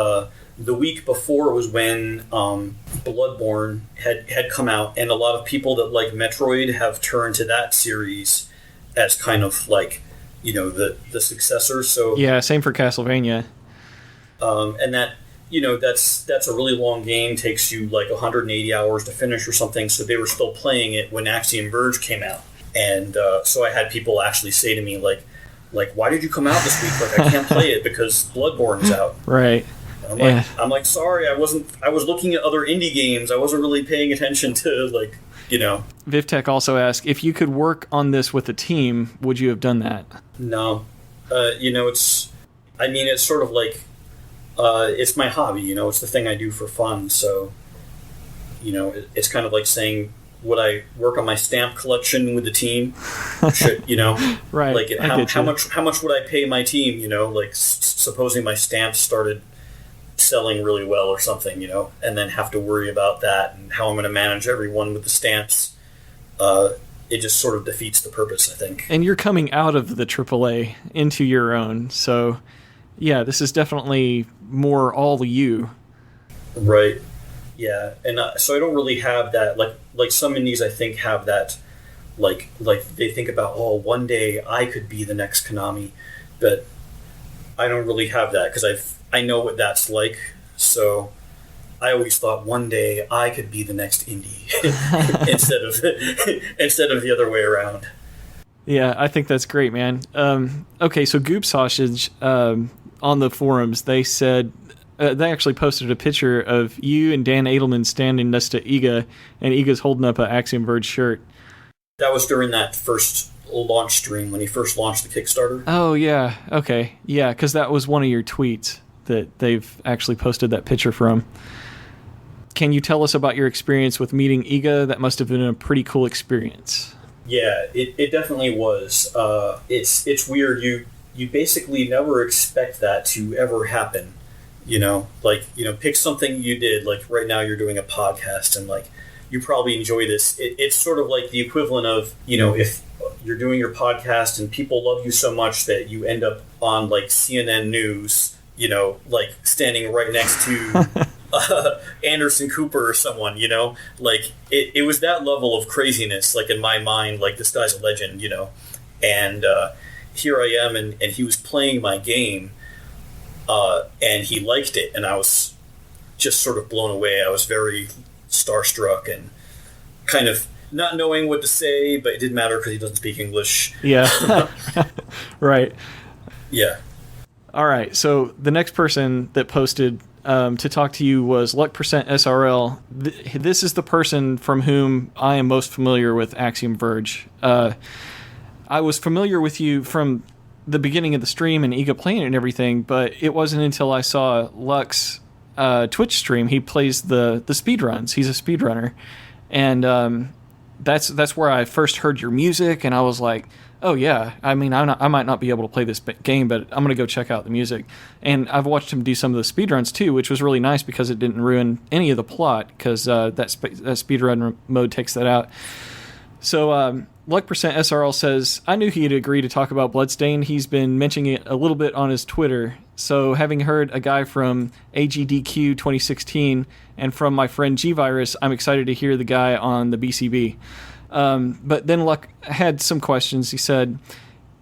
the week before was when Bloodborne had come out, and a lot of people that like Metroid have turned to that series as kind of the successor. So yeah, same for Castlevania.
And that that's a really long game, takes you 180 hours to finish or something. So they were still playing it when Axiom Verge came out, and so I had people actually say to me why did you come out this week? I can't play it because Bloodborne is out.
Right.
And I'm like, sorry, I was looking at other indie games. I wasn't really paying attention to
VivTech also asked, if you could work on this with a team, would you have done that?
No. It's sort of it's my hobby, it's the thing I do for fun. So, it's kind of like saying, would I work on my stamp collection with the team?
Right.
How much would I pay my team? Supposing my stamps started selling really well or something, and then have to worry about that and how I'm going to manage everyone with the stamps. It just sort of defeats the purpose, I think.
And you're coming out of the AAA into your own, so yeah, this is definitely more all you.
Right. Yeah, and so I don't really have that. Like some indies, I think have that. Like they think about, one day I could be the next Konami, but I don't really have that because I know what that's like. So I always thought one day I could be the next indie instead of the other way around.
Yeah, I think that's great, man. Okay, so Goop Sausage on the forums, they said they actually posted a picture of you and Dan Edelman standing next to Iga, and Iga's holding up an Axiom Verge shirt.
That was during that first launch stream when he first launched the Kickstarter.
Oh, yeah. Okay. Yeah, because that was one of your tweets that they've actually posted that picture from. Can you tell us about your experience with meeting Iga? That must have been a pretty cool experience.
Yeah, it definitely was. It's weird. You basically never expect that to ever happen. Pick something you did. Right now you're doing a podcast, and you probably enjoy this. It's sort of like the equivalent of, if you're doing your podcast and people love you so much that you end up on CNN News, standing right next to Anderson Cooper or someone, it was that level of craziness, in my mind, this guy's a legend, and here I am, and he was playing my game, and he liked it, and I was just sort of blown away. I was very starstruck and kind of not knowing what to say, but it didn't matter because he doesn't speak English.
Yeah. Right.
Yeah.
All right. So the next person that posted to talk to you was Luck% SRL. This is the person from whom I am most familiar with Axiom Verge. I was familiar with you from the beginning of the stream and Iga playing it and everything, but it wasn't until I saw Luck's Twitch stream. He plays the speedruns. He's a speedrunner. And that's where I first heard your music, and I was like, Oh yeah, I mean, I might not be able to play this game, but I'm gonna go check out the music. And I've watched him do some of the speedruns too, which was really nice because it didn't ruin any of the plot, because that speedrun mode takes that out. So Luck Percent SRL says, I knew he'd agree to talk about Bloodstained. He's been mentioning it a little bit on his Twitter. So having heard a guy from AGDQ 2016 and from my friend G-Virus, I'm excited to hear the guy on the BCB. But then Luck had some questions. He said,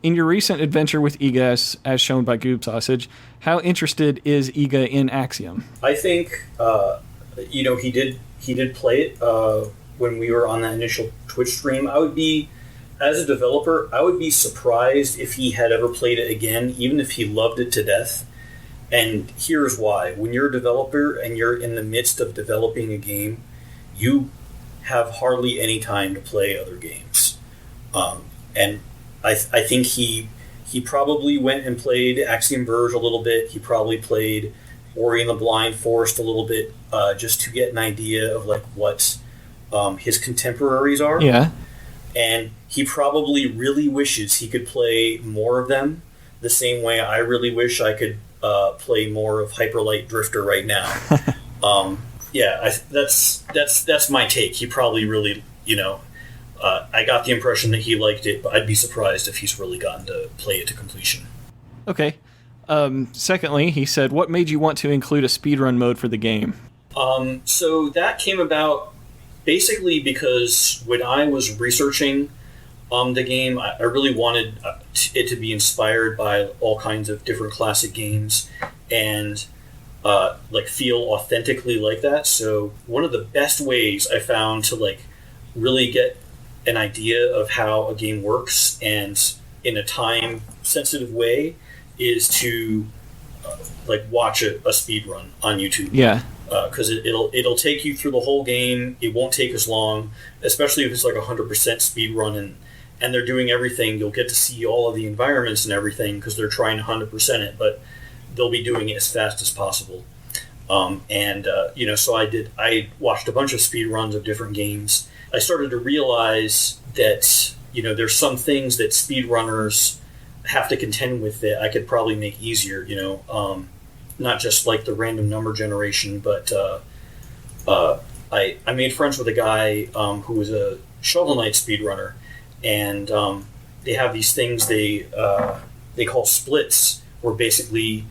in your recent adventure with Iga, as shown by Goob Sausage, how interested is Iga in Axiom?
I think, he did play it when we were on that initial Twitch stream. As a developer, I would be surprised if he had ever played it again, even if he loved it to death. And here's why. When you're a developer and you're in the midst of developing a game, you have hardly any time to play other games. And I think he probably went and played Axiom Verge a little bit. He probably played Ori and the Blind Forest a little bit, just to get an idea of like what his contemporaries are.
Yeah.
And he probably really wishes he could play more of them, the same way I really wish I could play more of Hyper Light Drifter right now. That's my take. He probably really, I got the impression that he liked it, but I'd be surprised if he's really gotten to play it to completion.
Okay. Secondly, he said, what made you want to include a speedrun mode for the game?
So that came about basically because when I was researching the game, I really wanted it to be inspired by all kinds of different classic games and feel authentically like that. So one of the best ways I found to really get an idea of how a game works and in a time sensitive way is to watch a speed run on YouTube.
Yeah.
Because it'll take you through the whole game. It won't take as long, especially if it's 100% speed run and they're doing everything. You'll get to see all of the environments and everything because they're trying to 100% it, but they'll be doing it as fast as possible. So I watched a bunch of speed runs of different games. I started to realize that there's some things that speedrunners have to contend with that I could probably make easier. Not just the random number generation, but I made friends with a guy who was a Shovel Knight speedrunner, and they have these things they call splits, where basically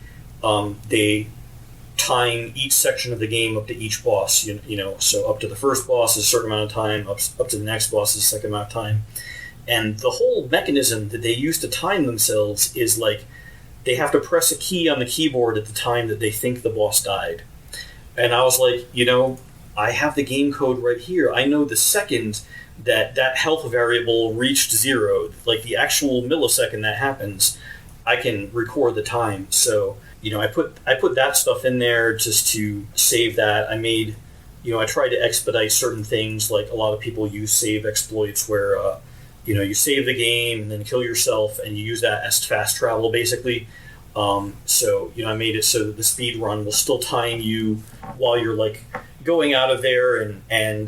they time each section of the game up to each boss. So up to the first boss is a certain amount of time, up to the next boss is a second amount of time, and the whole mechanism that they use to time themselves is they have to press a key on the keyboard at the time that they think the boss died. And I was like, I have the game code right here. I know the second that health variable reached 0, the actual millisecond that happens, I can record the time. So, I put that stuff in there just to save that. I made, I tried to expedite certain things, like a lot of people use save exploits where, you save the game and then kill yourself, and you use that as fast travel, basically. So, I made it so that the speed run will still time you while you're going out of there and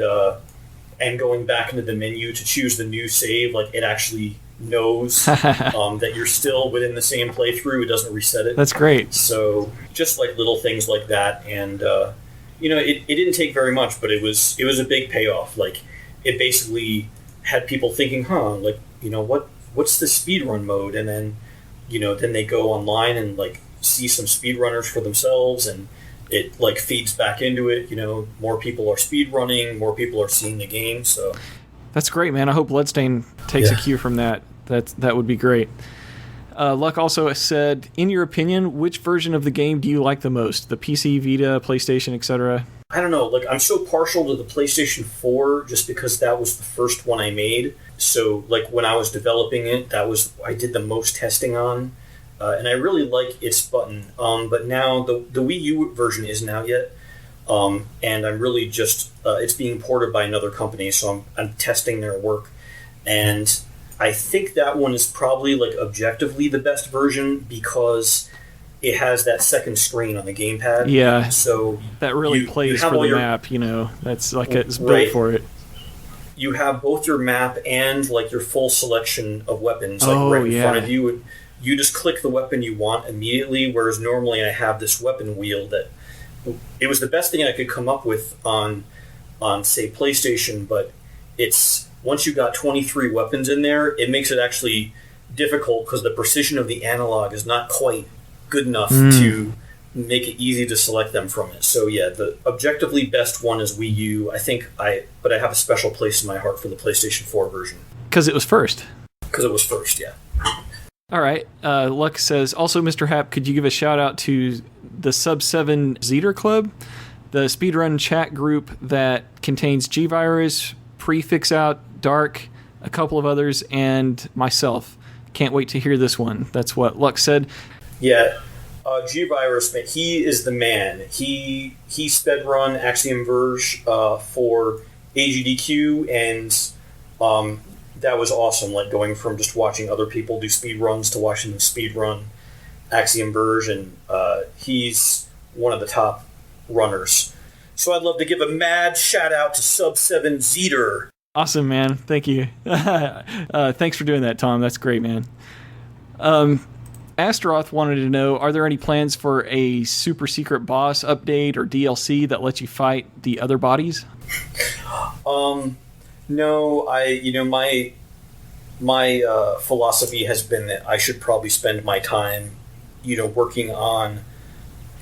going back into the menu to choose the new save. It actually knows that you're still within the same playthrough. It doesn't reset it.
That's great.
So just little things like that, and it didn't take very much, but it was a big payoff. It basically had people thinking, what's the speedrun mode? And then, then they go online and see some speedrunners for themselves, and it feeds back into it. More people are speedrunning, more people are seeing the game. So
that's great, man. I hope Bloodstained takes a cue from that. That would be great. Luck also said, in your opinion, which version of the game do you like the most? The PC, Vita, PlayStation, etc.?
I don't know. I'm so partial to the PlayStation 4 just because that was the first one I made. So, when I was developing it, I did the most testing on. And I really like its button. But now the Wii U version isn't out yet. And I'm really just... it's being ported by another company, so I'm testing their work. And I think that one is probably, objectively the best version because it has that second screen on the gamepad.
Yeah.
So
that really plays for the map, That's it's built for it.
you have both your map and like your full selection of weapons like right in front of you. You just click the weapon you want immediately, whereas normally I have this weapon wheel that it was the best thing I could come up with on say PlayStation, but it's once you got 23 weapons in there, it makes it actually difficult because the precision of the analog is not quite good enough to make it easy to select them from it. So yeah, the objectively best one is Wii U. But I have a special place in my heart for the PlayStation 4 version.
Because it was first.
Because it was first, yeah.
All right. Luck says, also, Mr. Happ, could you give a shout out to the Sub-7 Zeter Club, the speedrun chat group that contains G-Virus, Prefix Out, Dark, a couple of others, and myself. Can't wait to hear this one. That's what Luck said.
Yeah. G-Virus, man, he is the man. He sped-run Axiom Verge for AGDQ, and that was awesome, like going from just watching other people do speed runs to watching them speed run Axiom Verge, and he's one of the top runners. So I'd love to give a mad shout out to Sub-7 Zeter.
Awesome, man. Thank you. Thanks for doing that, Tom. That's great, man. Astaroth wanted to know, are there any plans for a super secret boss update or DLC that lets you fight the other bodies?
No, my philosophy has been that I should probably spend my time, working on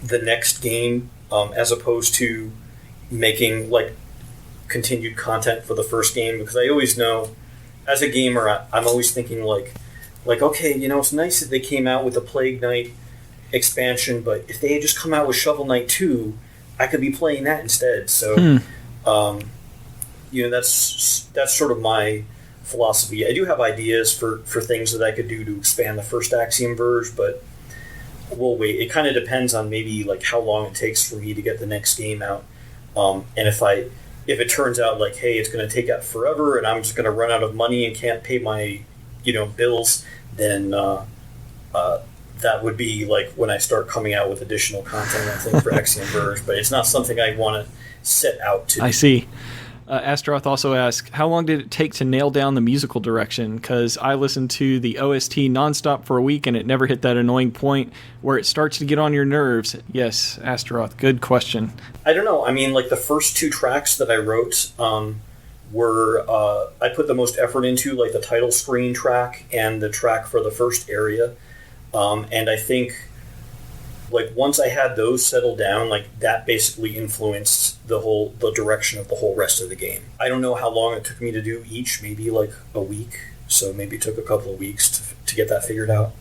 the next game, as opposed to making like continued content for the first game, because I always know, as a gamer, I'm always thinking like, okay, it's nice that they came out with the Plague Knight expansion, but if they had just come out with Shovel Knight 2, I could be playing that instead. So, that's sort of my philosophy. I do have ideas for things that I could do to expand the first Axiom Verge, but we'll wait. It kind of depends on maybe like how long it takes for me to get the next game out, and if it turns out like, hey, it's going to take out forever, and I'm just going to run out of money and can't pay my bills, then that would be like when I start coming out with additional content, I think, for Axiom Verge. But it's not something I want to set out to.
I see. Astaroth also asks, how long did it take to nail down the musical direction? Because I listened to the OST nonstop for a week, and it never hit that annoying point where it starts to get on your nerves. Yes, Astaroth, good question.
I don't know. I mean, like the first two tracks that I wrote were I put the most effort into, like the title screen track and the track for the first area, and I think like once I had those settled down, like that basically influenced the direction of the whole rest of the game. I don't know how long it took me to do each, maybe like a week, so maybe it took a couple of weeks to get that figured out.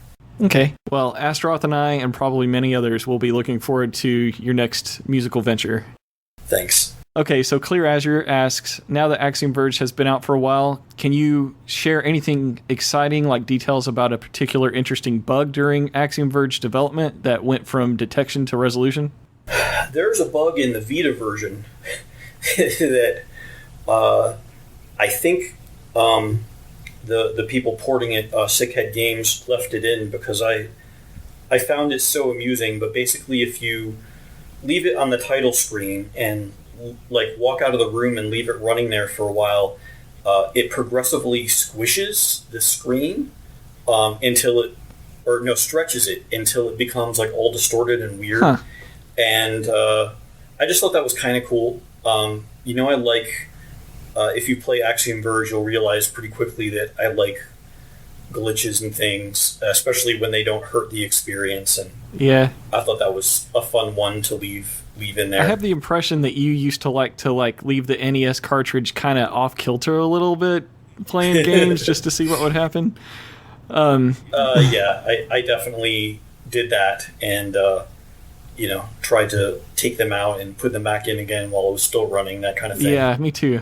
Okay, well, Astaroth and I, and probably many others, will be looking forward to your next musical venture.
Thanks.
Okay, so Clear Azure asks, now that Axiom Verge has been out for a while, can you share anything exciting, like details about a particular interesting bug during Axiom Verge development that went from detection to resolution?
There's a bug in the Vita version that I think the people porting it, Sickhead Games, left it in because I found it so amusing. But basically, if you leave it on the title screen and like walk out of the room and leave it running there for a while, it progressively squishes the screen stretches it until it becomes like all distorted and weird. Huh. And I just thought that was kind of cool. I like if you play Axiom Verge, you'll realize pretty quickly that I like glitches and things, especially when they don't hurt the experience. And
yeah,
I thought that was a fun one to leave in there.
I have the impression that you used to leave the NES cartridge kind of off kilter a little bit playing games just to see what would happen.
Yeah, I definitely did that, and tried to take them out and put them back in again while it was still running, that kind of thing.
Yeah, me too.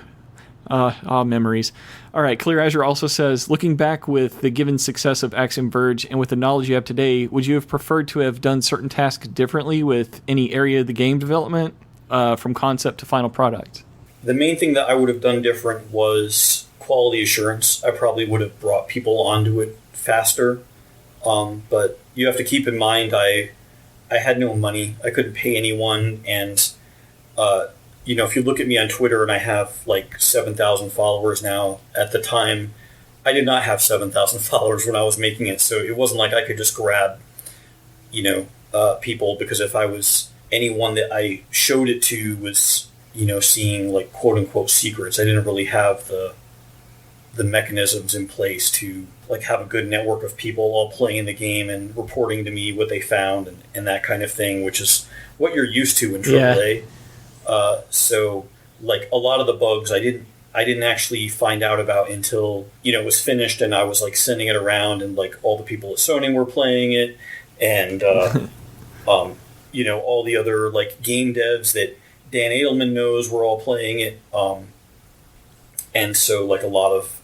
Memories. All right, Clear Azure also says, looking back with the given success of Axiom Verge and with the knowledge you have today, would you have preferred to have done certain tasks differently with any area of the game development, from concept to final product?
The main thing that I would have done different was quality assurance. I probably would have brought people onto it faster, but you have to keep in mind I had no money. I couldn't pay anyone, and if you look at me on Twitter, and I have like 7,000 followers now. At the time, I did not have 7,000 followers when I was making it, so it wasn't like I could just grab, people, because if I was anyone that I showed it to was, seeing like quote unquote secrets, I didn't really have the mechanisms in place to like have a good network of people all playing the game and reporting to me what they found and that kind of thing, which is what you're used to in AAA. So like a lot of the bugs I didn't actually find out about until, it was finished and I was like sending it around and like all the people at Sony were playing it and, all the other like game devs that Dan Edelman knows were all playing it. And so like a lot of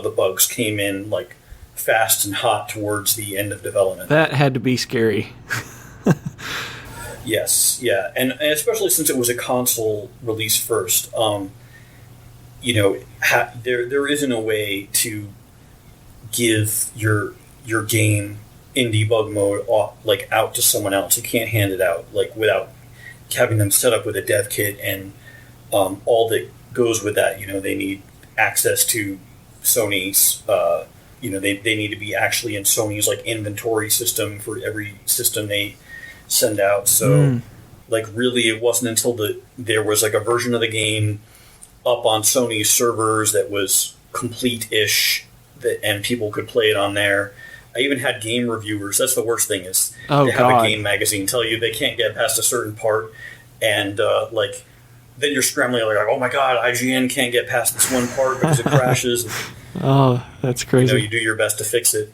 the bugs came in like fast and hot towards the end of development.
That had to be scary.
Yes, yeah, and especially since it was a console release first, there isn't a way to give your game in debug mode out to someone else. You can't hand it out like without having them set up with a dev kit and all that goes with that. They need access to Sony's. They need to be actually in Sony's like inventory system for every system they send out. So like really it wasn't until there was like a version of the game up on Sony's servers that was complete-ish and people could play it on there. I even had game reviewers. That's the worst thing is they have a game magazine tell you they can't get past a certain part and then you're scrambling like, oh my god, IGN can't get past this one part because it crashes.
Oh, that's crazy.
You do your best to fix it.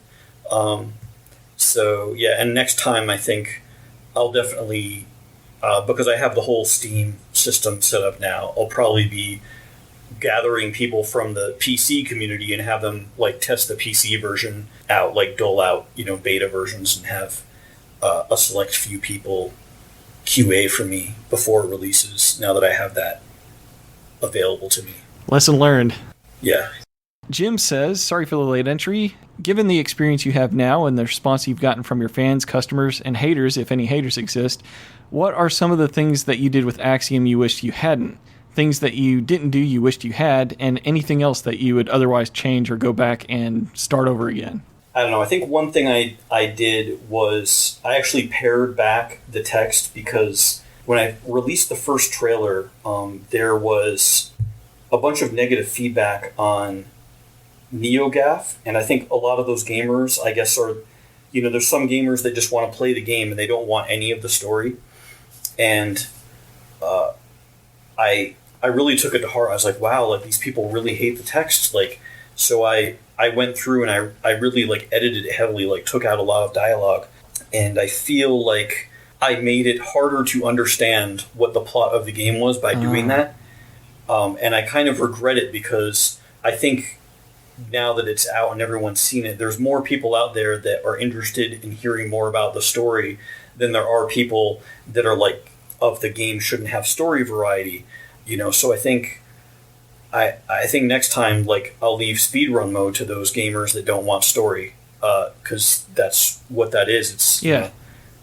So yeah, and next time I think I'll definitely, because I have the whole Steam system set up now, I'll probably be gathering people from the PC community and have them like test the PC version out, like dole out, beta versions and have a select few people QA for me before it releases, now that I have that available to me.
Lesson learned.
Yeah.
Jim says, sorry for the late entry. Given the experience you have now and the response you've gotten from your fans, customers, and haters, if any haters exist, what are some of the things that you did with Axiom you wished you hadn't? Things that you didn't do you wished you had, and anything else that you would otherwise change or go back and start over again?
I don't know. I think one thing I did was I actually pared back the text because when I released the first trailer, there was a bunch of negative feedback on NeoGAF, and I think a lot of those gamers, I guess, are, there's some gamers that just want to play the game and they don't want any of the story. And I really took it to heart. I was like, wow, like these people really hate the text. Like, so I went through and I really like edited it heavily, like took out a lot of dialogue. And I feel like I made it harder to understand what the plot of the game was by doing that. And I kind of regret it because I think now that it's out and everyone's seen it, there's more people out there that are interested in hearing more about the story than there are people that are like, of the game shouldn't have story variety, so I think next time, like, I'll leave speedrun mode to those gamers that don't want story, because that's what that is. It's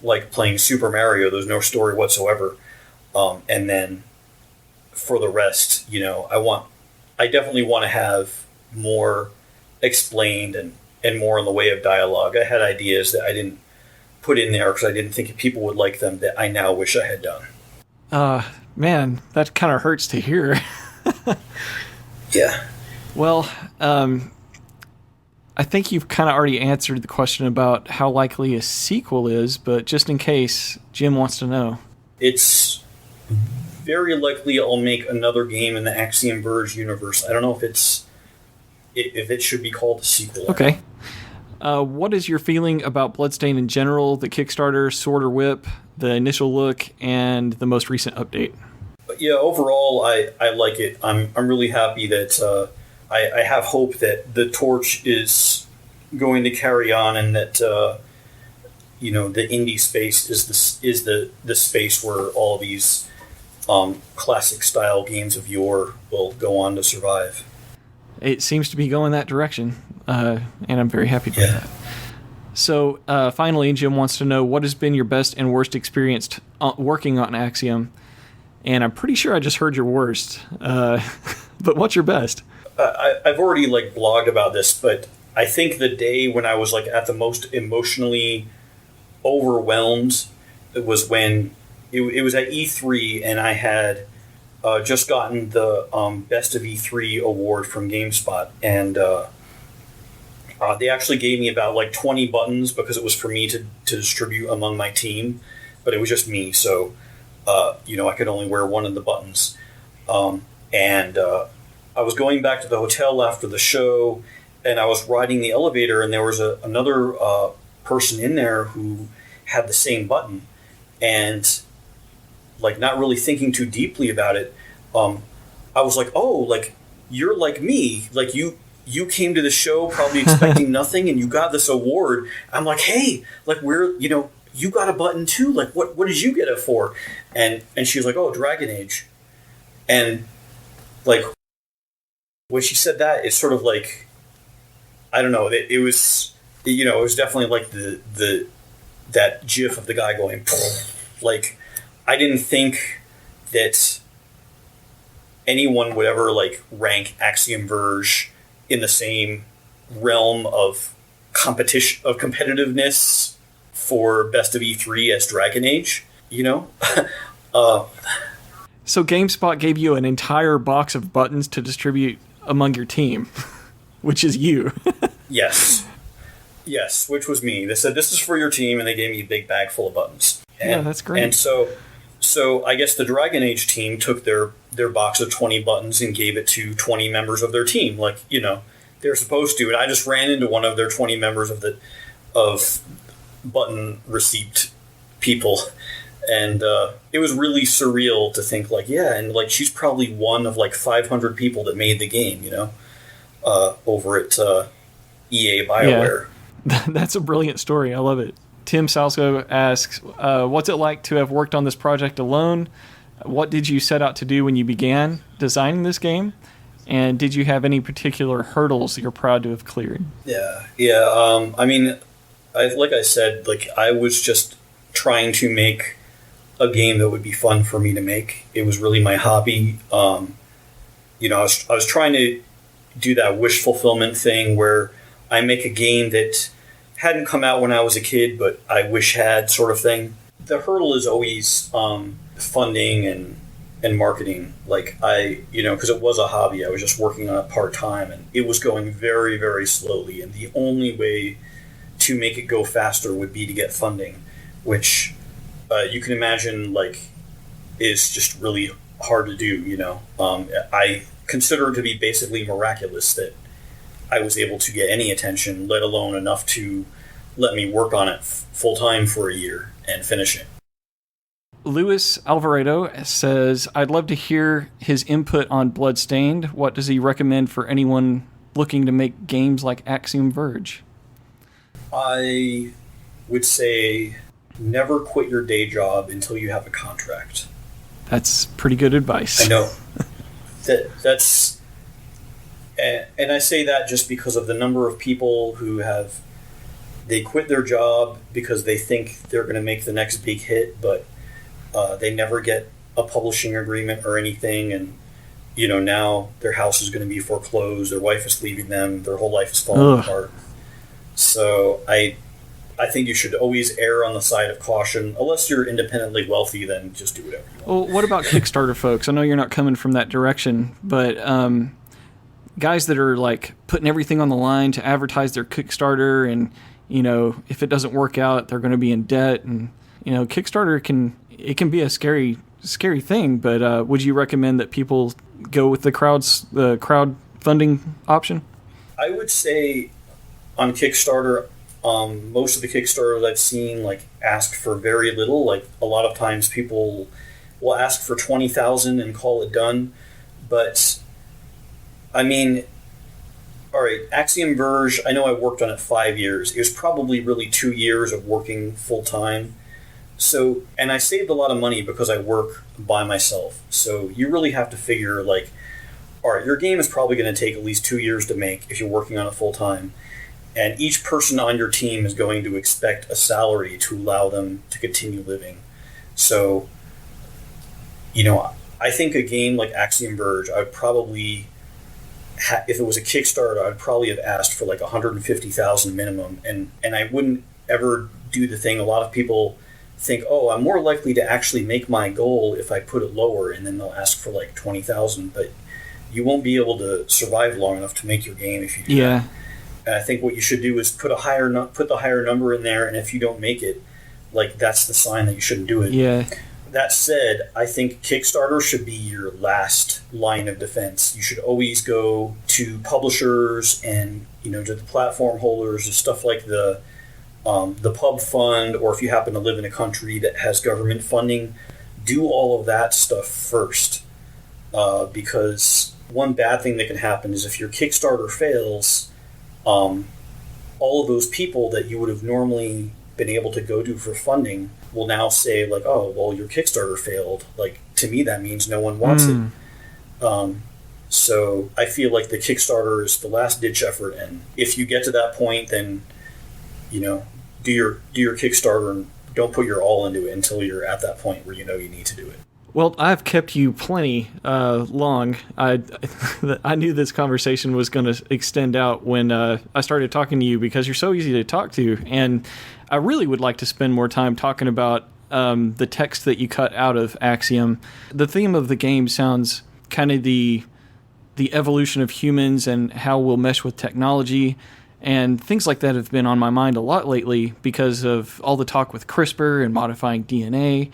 like playing Super Mario. There's no story whatsoever, and then for the rest, I definitely want to have more explained and more in the way of dialogue. I had ideas that I didn't put in there because I didn't think people would like them that I now wish I had done.
Man, that kind of hurts to hear.
Yeah.
Well, I think you've kind of already answered the question about how likely a sequel is, but just in case, Jim wants to know.
It's very likely I'll make another game in the Axiom Verge universe. I don't know if it should be called a sequel.
Okay. What is your feeling about Bloodstained in general, the Kickstarter, Sword or Whip, the initial look, and the most recent update?
Yeah, overall, I like it. I'm really happy that I have hope that the torch is going to carry on, and that the indie space is the space where all these classic style games of yore will go on to survive.
It seems to be going that direction, and I'm very happy about that. So, finally, Jim wants to know, what has been your best and worst experience working on Axiom? and I'm pretty sure I just heard your worst. But what's your best?
I've already like blogged about this, but I think the day when I was like at the most emotionally overwhelmed was when it was at E3, and I had just gotten the Best of E3 award from GameSpot, and they actually gave me about like 20 buttons because it was for me to distribute among my team, but it was just me, so I could only wear one of the buttons. And I was going back to the hotel after the show, and I was riding the elevator, and there was another person in there who had the same button, and like not really thinking too deeply about it, I was like, oh, like you're like me, like you came to the show probably expecting nothing, and you got this award. I'm like, hey, like you got a button too, like what did you get it for? And she was like, oh, Dragon Age. And like when she said that, it's sort of like, I don't know, it was definitely like that gif of the guy going like, I didn't think that anyone would ever like rank Axiom Verge in the same realm of competition, of competitiveness for Best of E3 as Dragon Age,
So GameSpot gave you an entire box of buttons to distribute among your team, which is you.
Yes, which was me. They said, this is for your team, and they gave me a big bag full of buttons.
Yeah, that's great.
And so I guess the Dragon Age team took their box of 20 buttons and gave it to 20 members of their team, like, they're supposed to. And I just ran into one of their 20 members of button receipt people. And it was really surreal to think, like, yeah, and like she's probably one of like 500 people that made the game, over at EA BioWare.
Yeah. That's a brilliant story. I love it. Tim Salsko asks, what's it like to have worked on this project alone? What did you set out to do when you began designing this game? And did you have any particular hurdles you're proud to have cleared?
Yeah. I mean, like I said, like I was just trying to make a game that would be fun for me to make. It was really my hobby. I was trying to do that wish fulfillment thing where I make a game that hadn't come out when I was a kid, but I wish had, sort of thing. The hurdle is always funding and marketing. Like because it was a hobby, I was just working on it part-time, and it was going very, very slowly. And the only way to make it go faster would be to get funding, which you can imagine, like, is just really hard to do, I consider it to be basically miraculous that I was able to get any attention, let alone enough to let me work on it full-time for a year and finish it.
Luis Alvarado says, I'd love to hear his input on Bloodstained. What does he recommend for anyone looking to make games like Axiom Verge?
I would say never quit your day job until you have a contract.
That's pretty good advice.
I know. That's... And I say that just because of the number of people who they quit their job because they think they're going to make the next big hit, but they never get a publishing agreement or anything, and now their house is going to be foreclosed, their wife is leaving them, their whole life is falling apart. So I think you should always err on the side of caution. Unless you're independently wealthy, then just do whatever you want.
Well, what about Kickstarter folks? I know you're not coming from that direction, but guys that are like putting everything on the line to advertise their Kickstarter, and if it doesn't work out, they're going to be in debt, and Kickstarter can be a scary thing. But would you recommend that people go with the crowdfunding option?
I would say on Kickstarter, most of the Kickstarters I've seen ask for very little. Like a lot of times people will ask for 20,000 and call it done. But I mean, all right, Axiom Verge, I know I worked on it 5 years. It was probably really 2 years of working full time. So, and I saved a lot of money because I work by myself. So you really have to figure all right, your game is probably going to take at least 2 years to make if you're working on it full time. And each person on your team is going to expect a salary to allow them to continue living. So, I think a game like Axiom Verge, I would probably, if it was a Kickstarter, I'd probably have asked for like 150,000 minimum, and I wouldn't ever do the thing a lot of people think, oh, I'm more likely to actually make my goal if I put it lower, and then they'll ask for like 20,000, but you won't be able to survive long enough to make your game if you do that. And I think what you should do is put the higher number in there, and if you don't make it, like, that's the sign that you shouldn't do it.
Yeah.
That said, I think Kickstarter should be your last line of defense. You should always go to publishers and, to the platform holders and stuff like the pub fund, or if you happen to live in a country that has government funding, do all of that stuff first. Because one bad thing that can happen is if your Kickstarter fails, all of those people that you would have normally been able to go to for funding will now say, like, oh, well, your Kickstarter failed. Like, to me, that means no one wants it. So I feel like the Kickstarter is the last ditch effort, and if you get to that point, then do your Kickstarter and don't put your all into it until you're at that point where you need to do it.
Well, I've kept you plenty long. I knew this conversation was going to extend out when I started talking to you, because you're so easy to talk to, and I really would like to spend more time talking about the text that you cut out of Axiom. The theme of the game sounds kind of the evolution of humans and how we'll mesh with technology, and things like that have been on my mind a lot lately because of all the talk with CRISPR and modifying DNA.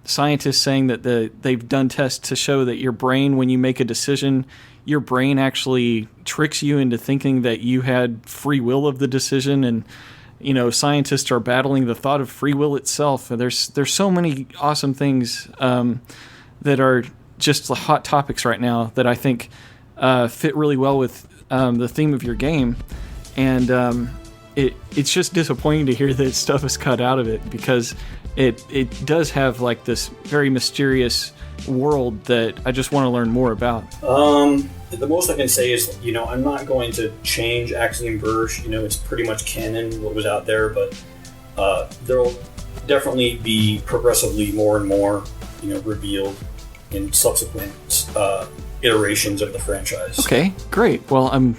Scientists saying that they've done tests to show that your brain, when you make a decision, your brain actually tricks you into thinking that you had free will of the decision. And, scientists are battling the thought of free will itself. And there's so many awesome things that are just the hot topics right now that I think fit really well with the theme of your game. And it's just disappointing to hear that stuff is cut out of it, because it does have like this very mysterious world that I just want to learn more about.
The most I can say is, I'm not going to change Axiom Verge. It's pretty much canon, what was out there, but there'll definitely be progressively more and more, revealed in subsequent iterations of the franchise.
Okay, great. Well, I'm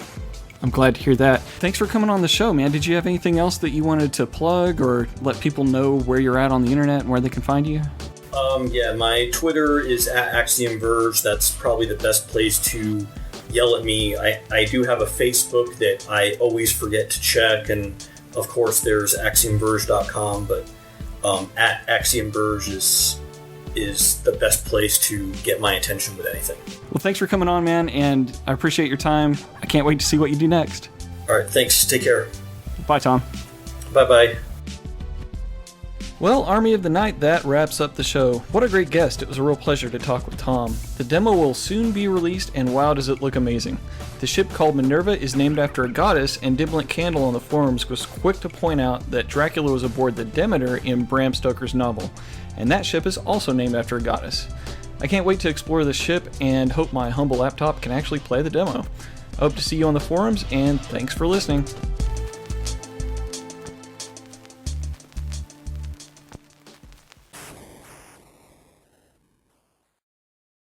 glad to hear that. Thanks for coming on the show, man. Did you have anything else that you wanted to plug or let people know where you're at on the internet and where they can find you?
Yeah, my Twitter is @Axiom Verge. That's probably the best place to yell at me. I do have a Facebook that I always forget to check, and of course there's axiomverge.com, but @Axiom Verge is the best place to get my attention with anything.
Well, thanks for coming on, man, and I appreciate your time. I can't wait to see what you do next.
All right, thanks. Take care.
Bye, Tom.
Bye-bye.
Well, Army of the Night, that wraps up the show. What a great guest. It was a real pleasure to talk with Tom. The demo will soon be released, and wow, does it look amazing. The ship called Minerva is named after a goddess, and Dimblent Candle on the forums was quick to point out that Dracula was aboard the Demeter in Bram Stoker's novel, and that ship is also named after a goddess. I can't wait to explore the ship and hope my humble laptop can actually play the demo. I hope to see you on the forums, and thanks for listening.